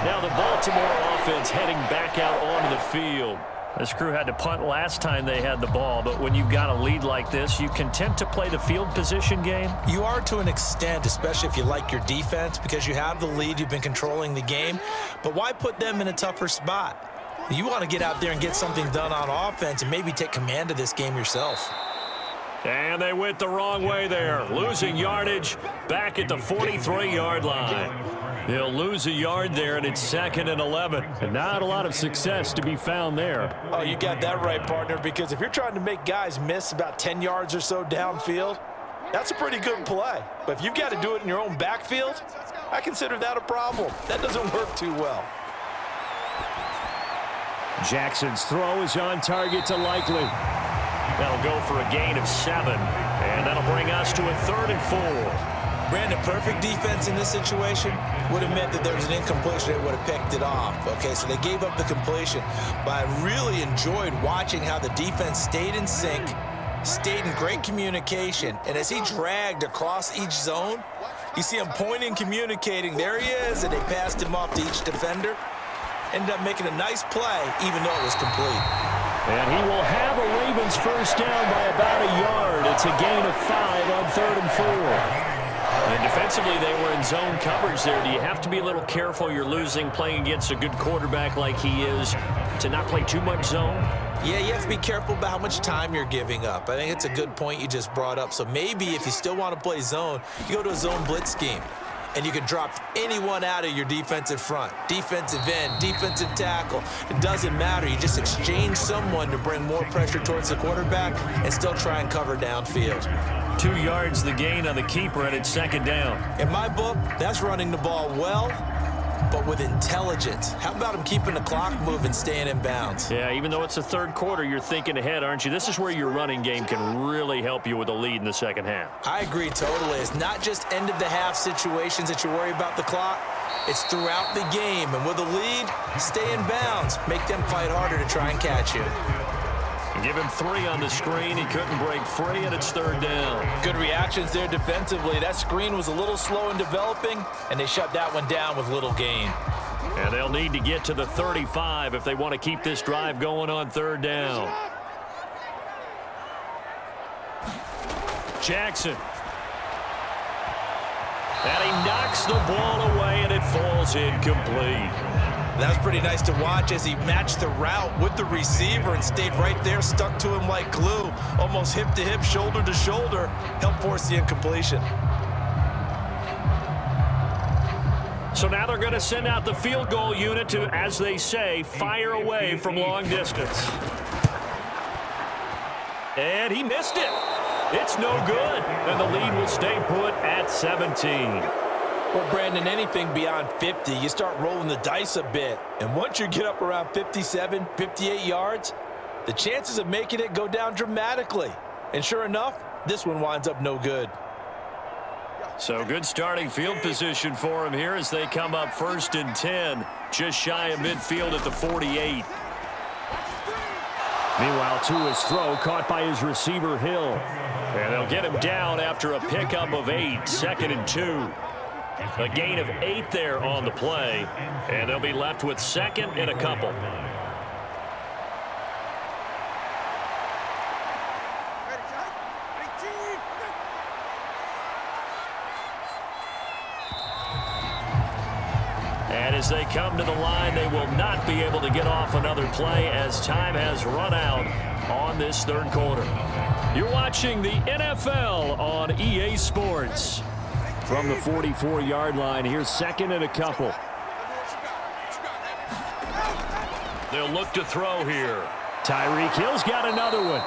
Now the Baltimore offense heading back out onto the field. This crew had to punt last time they had the ball, but when you've got a lead like this, you content to play the field position game? You are to an extent, especially if you like your defense, because you have the lead, you've been controlling the game. But why put them in a tougher spot? You want to get out there and get something done on offense and maybe take command of this game yourself. And they went the wrong way there. Losing yardage back at the 43-yard line. They'll lose a yard there, and it's 2nd and 11. And not a lot of success to be found there. Oh, you got that right, partner, because if you're trying to make guys miss about 10 yards or so downfield, that's a pretty good play. But if you've got to do it in your own backfield, I consider that a problem. That doesn't work too well. Jackson's throw is on target to Likely. That'll go for a gain of 7, and that'll bring us to a 3rd and 4. Brandon, perfect defense in this situation would have meant that there was an incompletion that would have picked it off. Okay, so they gave up the completion, but I really enjoyed watching how the defense stayed in sync, stayed in great communication, and as he dragged across each zone, you see him pointing, communicating. There he is, and they passed him off to each defender. Ended up making a nice play, even though it was complete. And he will have a Ravens first down by about a yard. It's a gain of 5 on 3rd and 4. And defensively, they were in zone coverage there. Do you have to be a little careful? You're losing playing against a good quarterback like he is to not play too much zone? Yeah, you have to be careful about how much time you're giving up. I think it's a good point you just brought up. So maybe if you still want to play zone, you go to a zone blitz scheme. And you can drop anyone out of your defensive front, defensive end, defensive tackle. It doesn't matter. You just exchange someone to bring more pressure towards the quarterback and still try and cover downfield. 2 yards the gain on the keeper, and it's 2nd down. In my book, that's running the ball well, but with intelligence. How about him keeping the clock moving, staying in bounds? Yeah, even though it's the third quarter, you're thinking ahead, aren't you? This is where your running game can really help you with a lead in the second half. I agree totally. It's not just end-of-the-half situations that you worry about the clock. It's throughout the game. And with a lead, stay in bounds. Make them fight harder to try and catch you. Give him 3 on the screen. He couldn't break free, and it's 3rd down. Good reactions there defensively. That screen was a little slow in developing, and they shut that one down with little gain. And they'll need to get to the 35 if they want to keep this drive going on 3rd down. Jackson. And he knocks the ball away, and it falls incomplete. That was pretty nice to watch as he matched the route with the receiver and stayed right there, stuck to him like glue, almost hip to hip, shoulder to shoulder, helped force the incompletion. So now they're going to send out the field goal unit to, as they say, fire away from long distance. And he missed it. It's no good, and the lead will stay put at 17. Well, Brandon, anything beyond 50, you start rolling the dice a bit. And once you get up around 57, 58 yards, the chances of making it go down dramatically. And sure enough, this one winds up no good. So good starting field position for him here as they come up 1st and 10, just shy of midfield at the 48. Meanwhile, to his throw, caught by his receiver, Hill. And they'll get him down after a pickup of 8, 2nd and 2. A gain of 8 there on the play, and they'll be left with 2nd and a couple. And as they come to the line, they will not be able to get off another play as time has run out on this 3rd quarter. You're watching the NFL on EA Sports. From the 44-yard line, here's 2nd and a couple. They'll look to throw here. Tyreek Hill's got another one.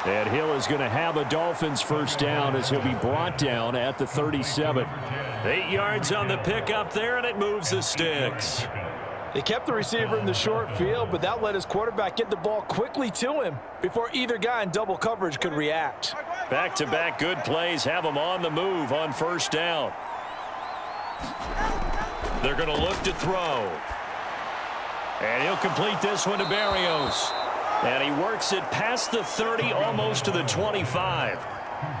And Hill is going to have a Dolphins 1st down as he'll be brought down at the 37. 8 yards on the pickup there, and it moves the sticks. They kept the receiver in the short field, but that let his quarterback get the ball quickly to him before either guy in double coverage could react. Back-to-back good plays have them on the move on 1st down. They're going to look to throw. And he'll complete this one to Berrios. And he works it past the 30, almost to the 25.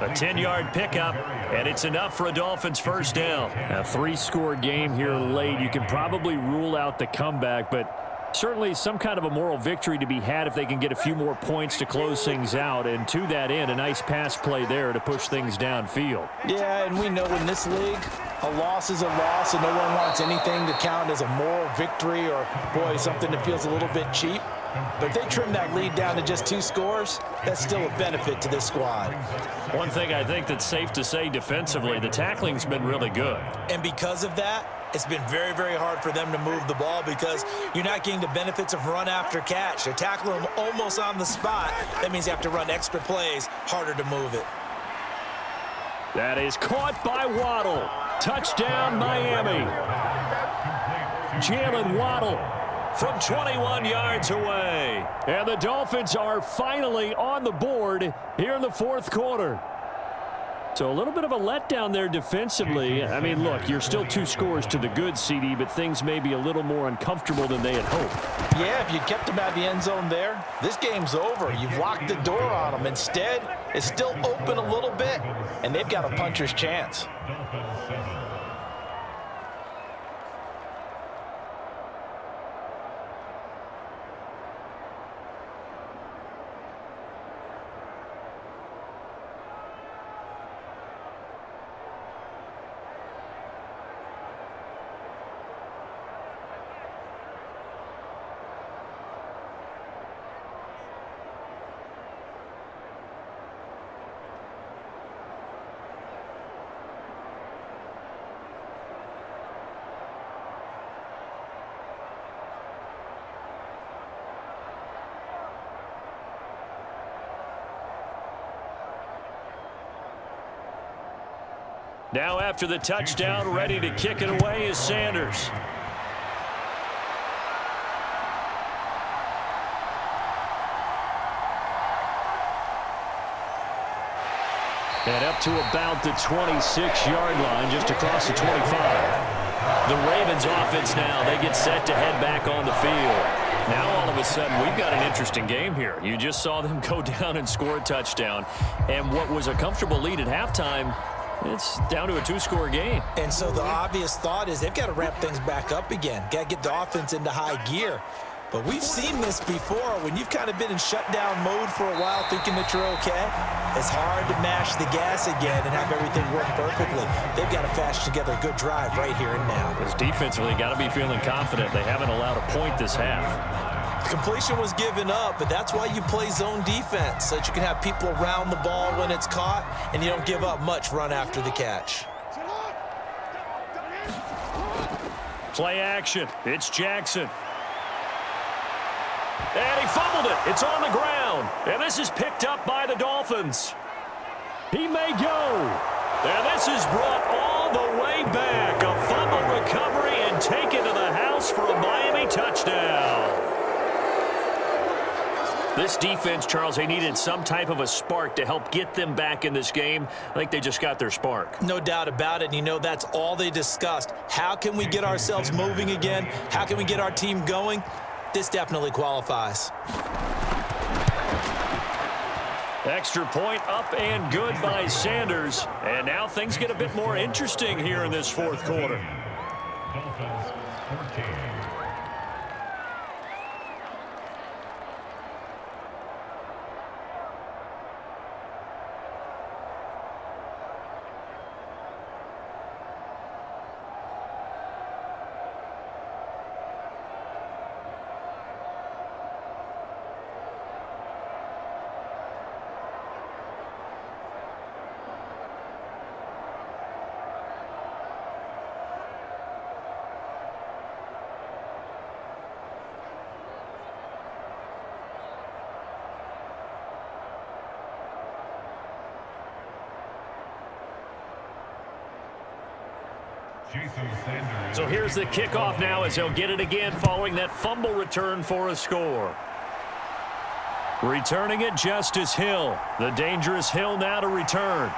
A 10-yard pickup, and it's enough for a Dolphins 1st down. A 3-score game here late. You can probably rule out the comeback, but certainly some kind of a moral victory to be had if they can get a few more points to close things out. And to that end, a nice pass play there to push things downfield. Yeah, and we know in this league, a loss is a loss, and no one wants anything to count as a moral victory or, boy, something that feels a little bit cheap. But if they trim that lead down to just 2 scores, that's still a benefit to this squad. One thing I think that's safe to say defensively, the tackling's been really good. And because of that, it's been very, very hard for them to move the ball because you're not getting the benefits of run after catch. They're tackling them almost on the spot. That means you have to run extra plays, harder to move it. That is caught by Waddle. Touchdown, Miami. Jalen Waddle from 21 yards away. And the Dolphins are finally on the board here in the 4th quarter. So a little bit of a letdown there defensively. I mean, look, you're still 2 scores to the good, CD, but things may be a little more uncomfortable than they had hoped. Yeah, if you kept them out of the end zone there, this game's over. You've locked the door on them. Instead, it's still open a little bit, and they've got a puncher's chance. Now after the touchdown, ready to kick it away is Sanders. And up to about the 26-yard line, just across the 25. The Ravens offense now, they get set to head back on the field. Now all of a sudden we've got an interesting game here. You just saw them go down and score a touchdown. And what was a comfortable lead at halftime, it's down to a 2-score game. And so the obvious thought is they've got to ramp things back up again. Got to get the offense into high gear. But we've seen this before. When you've kind of been in shutdown mode for a while thinking that you're okay, it's hard to mash the gas again and have everything work perfectly. They've got to fashion together a good drive right here and now. Because defensively, got to be feeling confident. They haven't allowed a point this half. Completion was given up, but that's why you play zone defense, so that you can have people around the ball when it's caught, and you don't give up much run after the catch. Play action. It's Jackson. And he fumbled it. It's on the ground. And this is picked up by the Dolphins. He may go. And this is brought all the way back. A fumble recovery and taken to the house for a Miami touchdown. This defense, Charles, they needed some type of a spark to help get them back in this game. I think they just got their spark. No doubt about it. And you know, that's all they discussed. How can we get ourselves moving again? How can we get our team going? This definitely qualifies. Extra point up and good by Sanders. And now things get a bit more interesting here in this fourth quarter. Dolphins 14. So here's the kickoff now as he'll get it again following that fumble return for a score. Returning it, Justice Hill. The dangerous Hill now to return.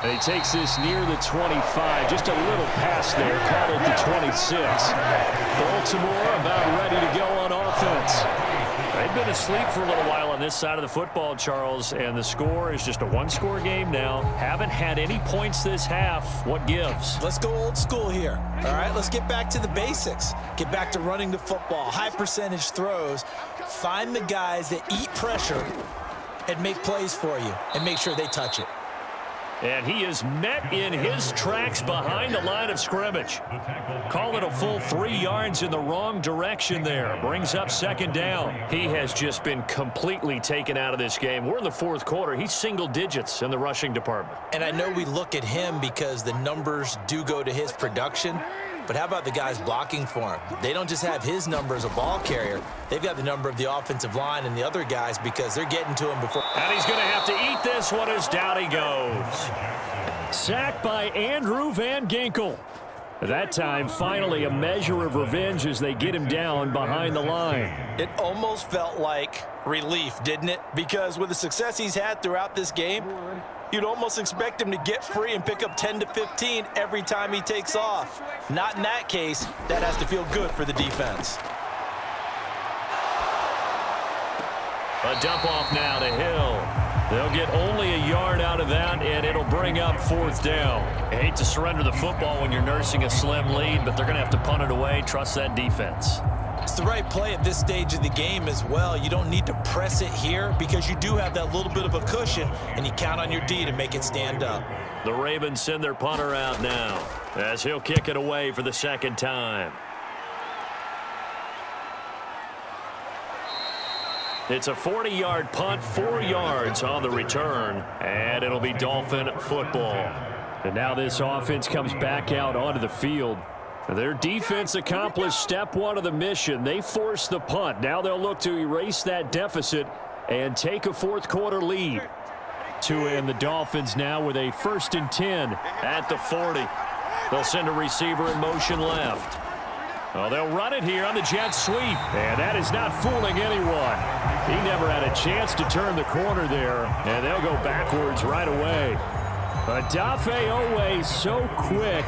And he takes this near the 25. Just a little pass there, caught at the 26. Baltimore about ready to go on offense. They've been asleep for a little while on this side of the football, Charles, and the score is just a one-score game now. Haven't had any points this half. What gives? Let's go old school here. All right, let's get back to the basics. Get back to running the football, high percentage throws. Find the guys that eat pressure and make plays for you and make sure they touch it. And he is met in his tracks behind the line of scrimmage. Call it a full 3 yards in the wrong direction there. Brings up second down. He has just been completely taken out of this game. We're in the fourth quarter. He's single digits in the rushing department. And I know we look at him because the numbers do go to his production. But how about the guys blocking for him? They don't just have his number as a ball carrier. They've got the number of the offensive line and the other guys because they're getting to him before. And he's going to have to eat this one as down he goes. Sacked by Andrew Van Ginkel. That time, finally, a measure of revenge as they get him down behind the line. It almost felt like relief, didn't it? Because with the success he's had throughout this game, you'd almost expect him to get free and pick up 10 to 15 every time he takes off. Not in that case. That has to feel good for the defense. A dump off now to Hill. They'll get only a yard out of that, and it'll bring up fourth down. I hate to surrender the football when you're nursing a slim lead, but they're going to have to punt it away. Trust that defense. It's the right play at this stage of the game as well. You don't need to press it here because you do have that little bit of a cushion, and you count on your D to make it stand up. The Ravens send their punter out now as he'll kick it away for the second time. It's a 40-yard punt, 4 yards on the return, and it'll be Dolphin football. And now this offense comes back out onto the field. Their defense accomplished step one of the mission. They forced the punt. Now they'll look to erase that deficit and take a fourth quarter lead. And the Dolphins now with a 1st and 10 at the 40. They'll send a receiver in motion left. Well, they'll run it here on the jet sweep, and that is not fooling anyone. He never had a chance to turn the corner there, and they'll go backwards right away. Odafe Oweh so quick,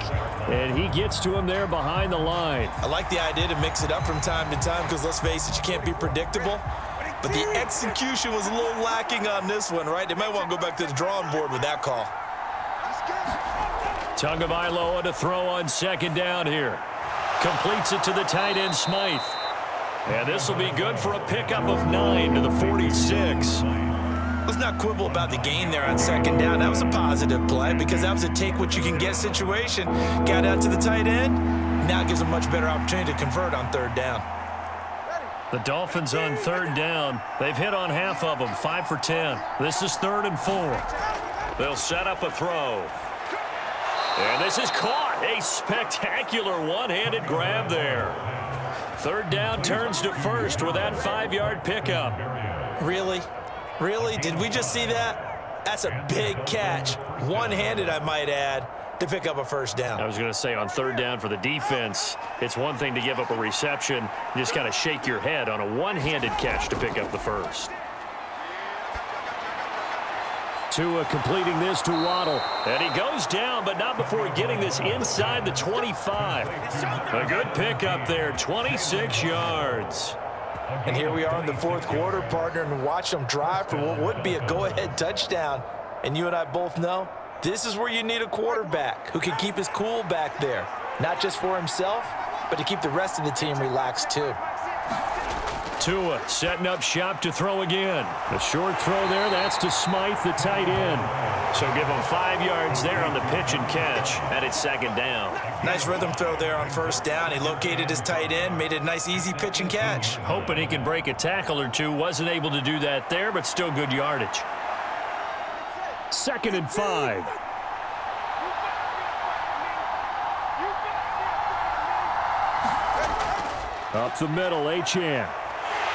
and he gets to him there behind the line. I like the idea to mix it up from time to time because, let's face it, you can't be predictable. But the execution was a little lacking on this one, right? They might want to go back to the drawing board with that call. Tagovailoa to throw on second down here. Completes it to the tight end, Smythe. And this will be good for a pickup of 9 to the 46. Let's not quibble about the gain there on second down. That was a positive play because that was a take-what-you-can-get situation. Got out to the tight end. Now it gives a much better opportunity to convert on third down. The Dolphins on third down. They've hit on half of them, 5 for 10. This is 3rd and 4. They'll set up a throw. And this is caught. A spectacular one-handed grab there. Third down turns to first with that 5-yard pickup. Really? Really? Did we just see that? That's a big catch. One-handed, I might add, to pick up a first down. I was going to say on third down for the defense, it's one thing to give up a reception. You just kind of shake your head on a one-handed catch to pick up the first. Tua completing this to Waddle. And he goes down, but not before getting this inside the 25. A good pickup there, 26 yards. And here we are in the fourth quarter, partner, and watch them drive for what would be a go-ahead touchdown. And you and I both know this is where you need a quarterback who can keep his cool back there, not just for himself, but to keep the rest of the team relaxed too. Tua setting up shop to throw again. A short throw there, that's to Smythe, the tight end. So give him 5 yards there on the pitch and catch, and it's second down. Nice rhythm throw there on first down. He located his tight end, made it a nice easy pitch and catch. Hoping he can break a tackle or two. Wasn't able to do that there, but still good yardage. 2nd and 5. Up the middle, Achane.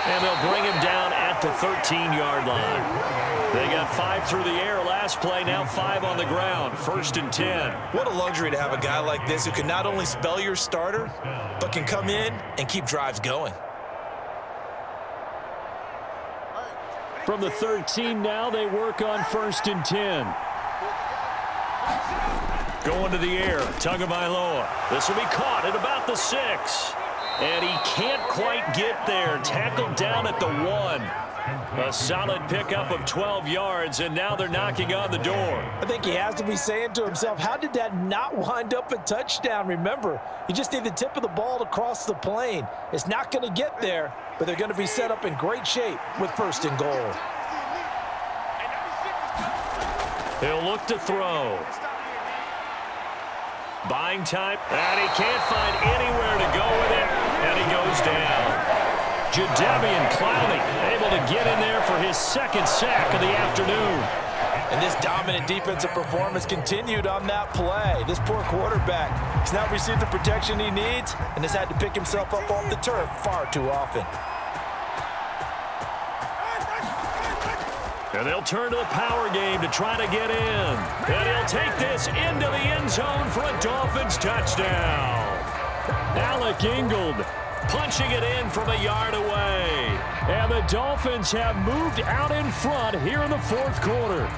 And they'll bring him down at the 13-yard line. They got 5 through the air last play, now 5 on the ground. 1st and 10. What a luxury to have a guy like this who can not only spell your starter, but can come in and keep drives going. From the 13 now, they work on 1st and 10. Going to the air, Tagovailoa. This will be caught at about the 6. And he can't quite get there. Tackled down at the 1. A solid pickup of 12 yards, and now they're knocking on the door. I think he has to be saying to himself, how did that not wind up a touchdown? Remember, you just need the tip of the ball to cross the plane. It's not going to get there, but they're going to be set up in great shape with 1st and goal. He'll look to throw. Buying time, and he can't find anywhere to go with it, and he goes down. Jadeveon Clowney able to get in there for his 2nd sack of the afternoon. And this dominant defensive performance continued on that play. This poor quarterback has not received the protection he needs and has had to pick himself up off the turf far too often. And they'll turn to the power game to try to get in. And he'll take this into the end zone for a Dolphins touchdown. Alec Ingold punching it in from a yard away. And the Dolphins have moved out in front here in the 4th quarter.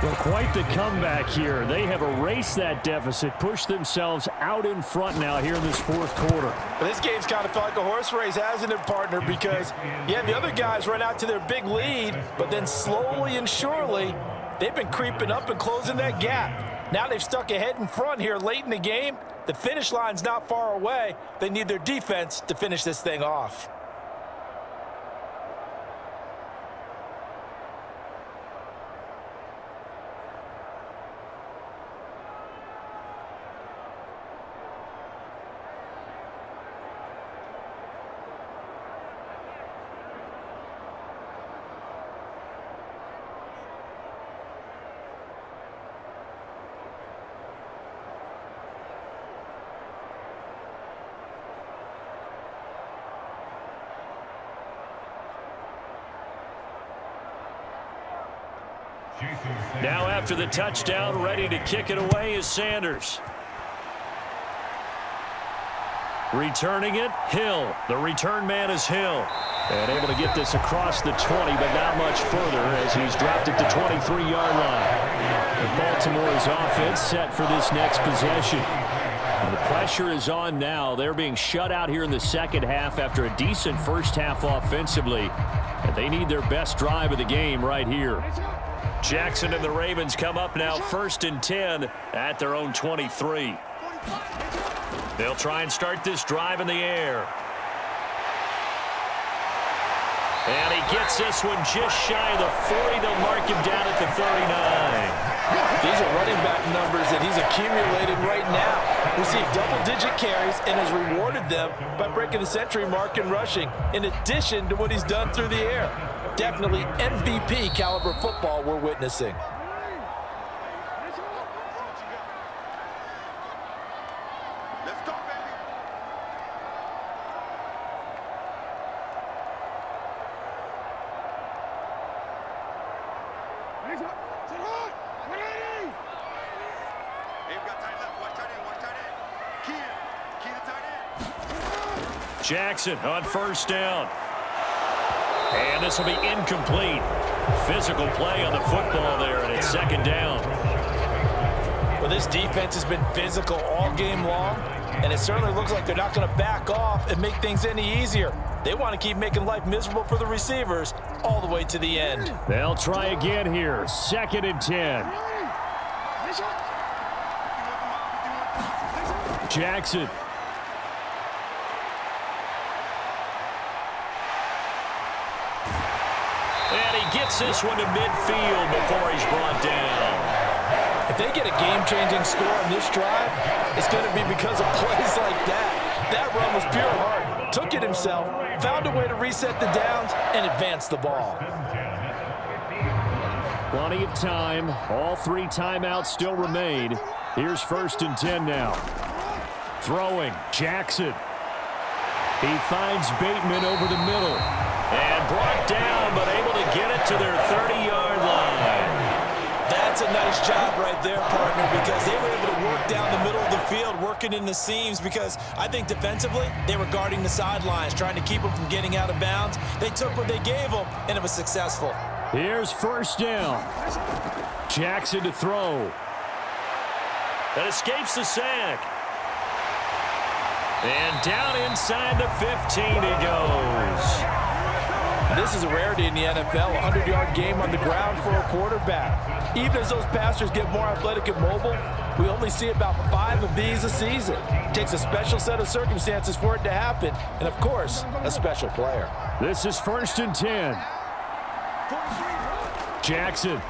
Well, quite the comeback here. They have erased that deficit, pushed themselves out in front now here in this 4th quarter. Well, this game's kind of felt like a horse race, hasn't it, partner? Because, yeah, the other guys run out to their big lead, but then slowly and surely, they've been creeping up and closing that gap. Now they've stuck ahead in front here late in the game. The finish line's not far away. They need their defense to finish this thing off. Now after the touchdown, ready to kick it away is Sanders. Returning it, Hill. The return man is Hill. And able to get this across the 20, but not much further as he's dropped it to 23-yard line. The ball Baltimore's offense set for this next possession. And the pressure is on now. They're being shut out here in the second half after a decent first half offensively. And they need their best drive of the game right here. Jackson and the Ravens come up now 1st and 10 at their own 23. They'll try and start this drive in the air. And he gets this one just shy of the 40. They'll mark him down at the 39. These are running back numbers that he's accumulated right now. Received double-digit carries and has rewarded them by breaking the century mark in rushing, in addition to what he's done through the air. Definitely MVP caliber football we're witnessing. Let's go, baby. Jackson on 1st down. And this will be incomplete. Physical play on the football there, and it's 2nd down. Well, this defense has been physical all game long, and it certainly looks like they're not going to back off and make things any easier. They want to keep making life miserable for the receivers all the way to the end. They'll try again here. 2nd and 10. Jackson. And he gets this one to midfield before he's brought down. If they get a game-changing score on this drive, it's going to be because of plays like that. That run was pure heart. Took it himself, found a way to reset the downs, and advance the ball. Plenty of time. All 3 timeouts still remain. Here's 1st and 10 now. Throwing, Jackson. He finds Bateman over the middle. And brought down, but able to get it to their 30-yard line. That's a nice job right there, partner, because they were able to work down the middle of the field, working in the seams, because I think defensively, they were guarding the sidelines, trying to keep them from getting out of bounds. They took what they gave them, and it was successful. Here's 1st down. Jackson to throw. That escapes the sack. And down inside the 15 he goes. This is a rarity in the NFL, a 100-yard game on the ground for a quarterback. Even as those passers get more athletic and mobile, we only see about 5 of these a season. It takes a special set of circumstances for it to happen, and of course, a special player. This is 1st and 10. Jackson.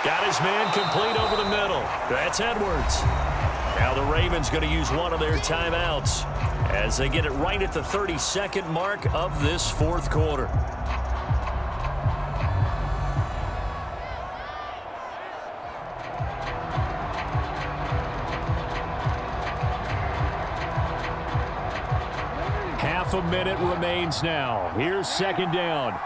Got his man complete over the middle. That's Edwards. Now the Ravens going to use one of their timeouts as they get it right at the 32nd mark of this 4th quarter. Half a minute remains now. Here's 2nd down.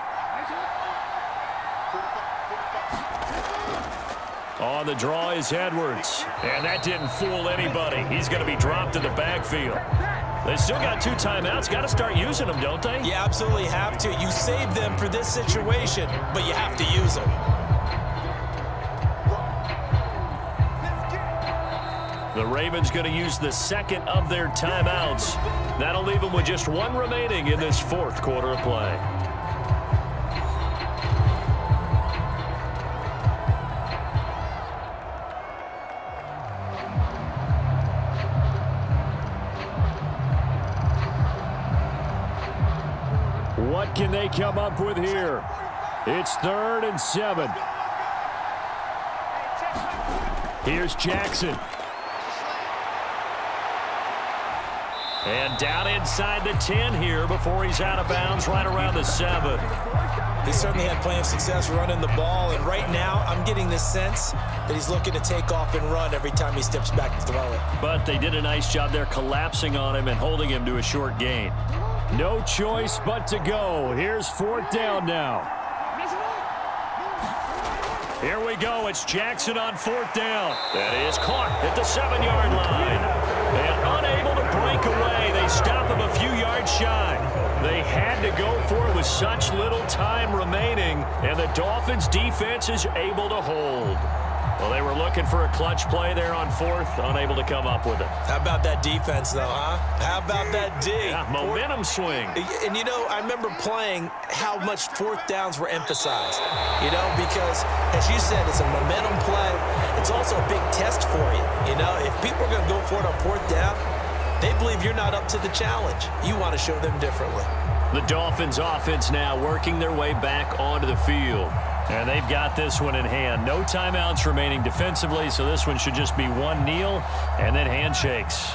On the draw is Edwards. And that didn't fool anybody. He's going to be dropped in the backfield. They still got 2 timeouts. Got to start using them, don't they? You absolutely have to. You save them for this situation, but you have to use them. The Ravens going to use the 2nd of their timeouts. That'll leave them with just 1 remaining in this 4th quarter of play. What can they come up with here? It's 3rd and 7. Here's Jackson. And down inside the 10 here before he's out of bounds right around the 7. He certainly had plenty of success running the ball, and right now I'm getting this sense that he's looking to take off and run every time he steps back to throw it. But they did a nice job there collapsing on him and holding him to a short gain. No choice but to go. Here's 4th down now. Here we go. It's Jackson on 4th down. That is caught at the 7-yard line. And unable to break away. They stop him a few yards shy. They had to go for it with such little time remaining, and the Dolphins' defense is able to hold. Well, they were looking for a clutch play there on 4th, unable to come up with it. How about that defense, though, huh? How about that D? Yeah, momentum swing. And, you know, I remember playing how much 4th downs were emphasized, you know, because, as you said, it's a momentum play. It's also a big test for you, you know. If people are going to go for it on 4th down, they believe you're not up to the challenge. You want to show them differently. The Dolphins offense now working their way back onto the field. And they've got this one in hand. No timeouts remaining defensively, so this one should just be one kneel and then handshakes.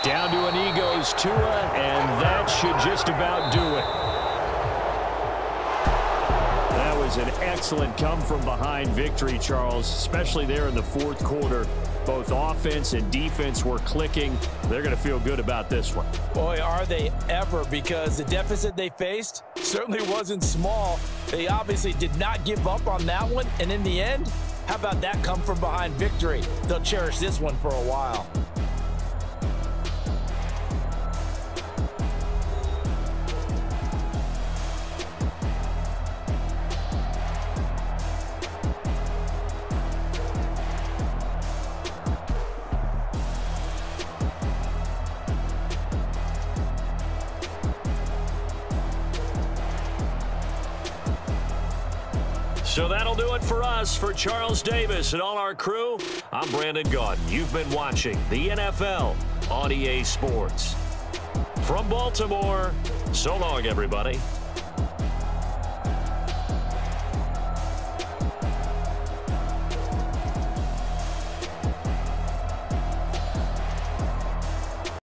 Down to a knee goes Tua, and that should just about do it. That was an excellent come-from-behind victory, Charles, especially there in the 4th quarter. Both offense and defense were clicking. They're going to feel good about this one. Boy, are they ever, because the deficit they faced certainly wasn't small. They obviously did not give up on that one, and in the end, how about that come-from-behind victory? They'll cherish this one for a while. So that'll do it for us. For Charles Davis and all our crew, I'm Brandon Gaudin. You've been watching the NFL on EA Sports. From Baltimore, so long, everybody.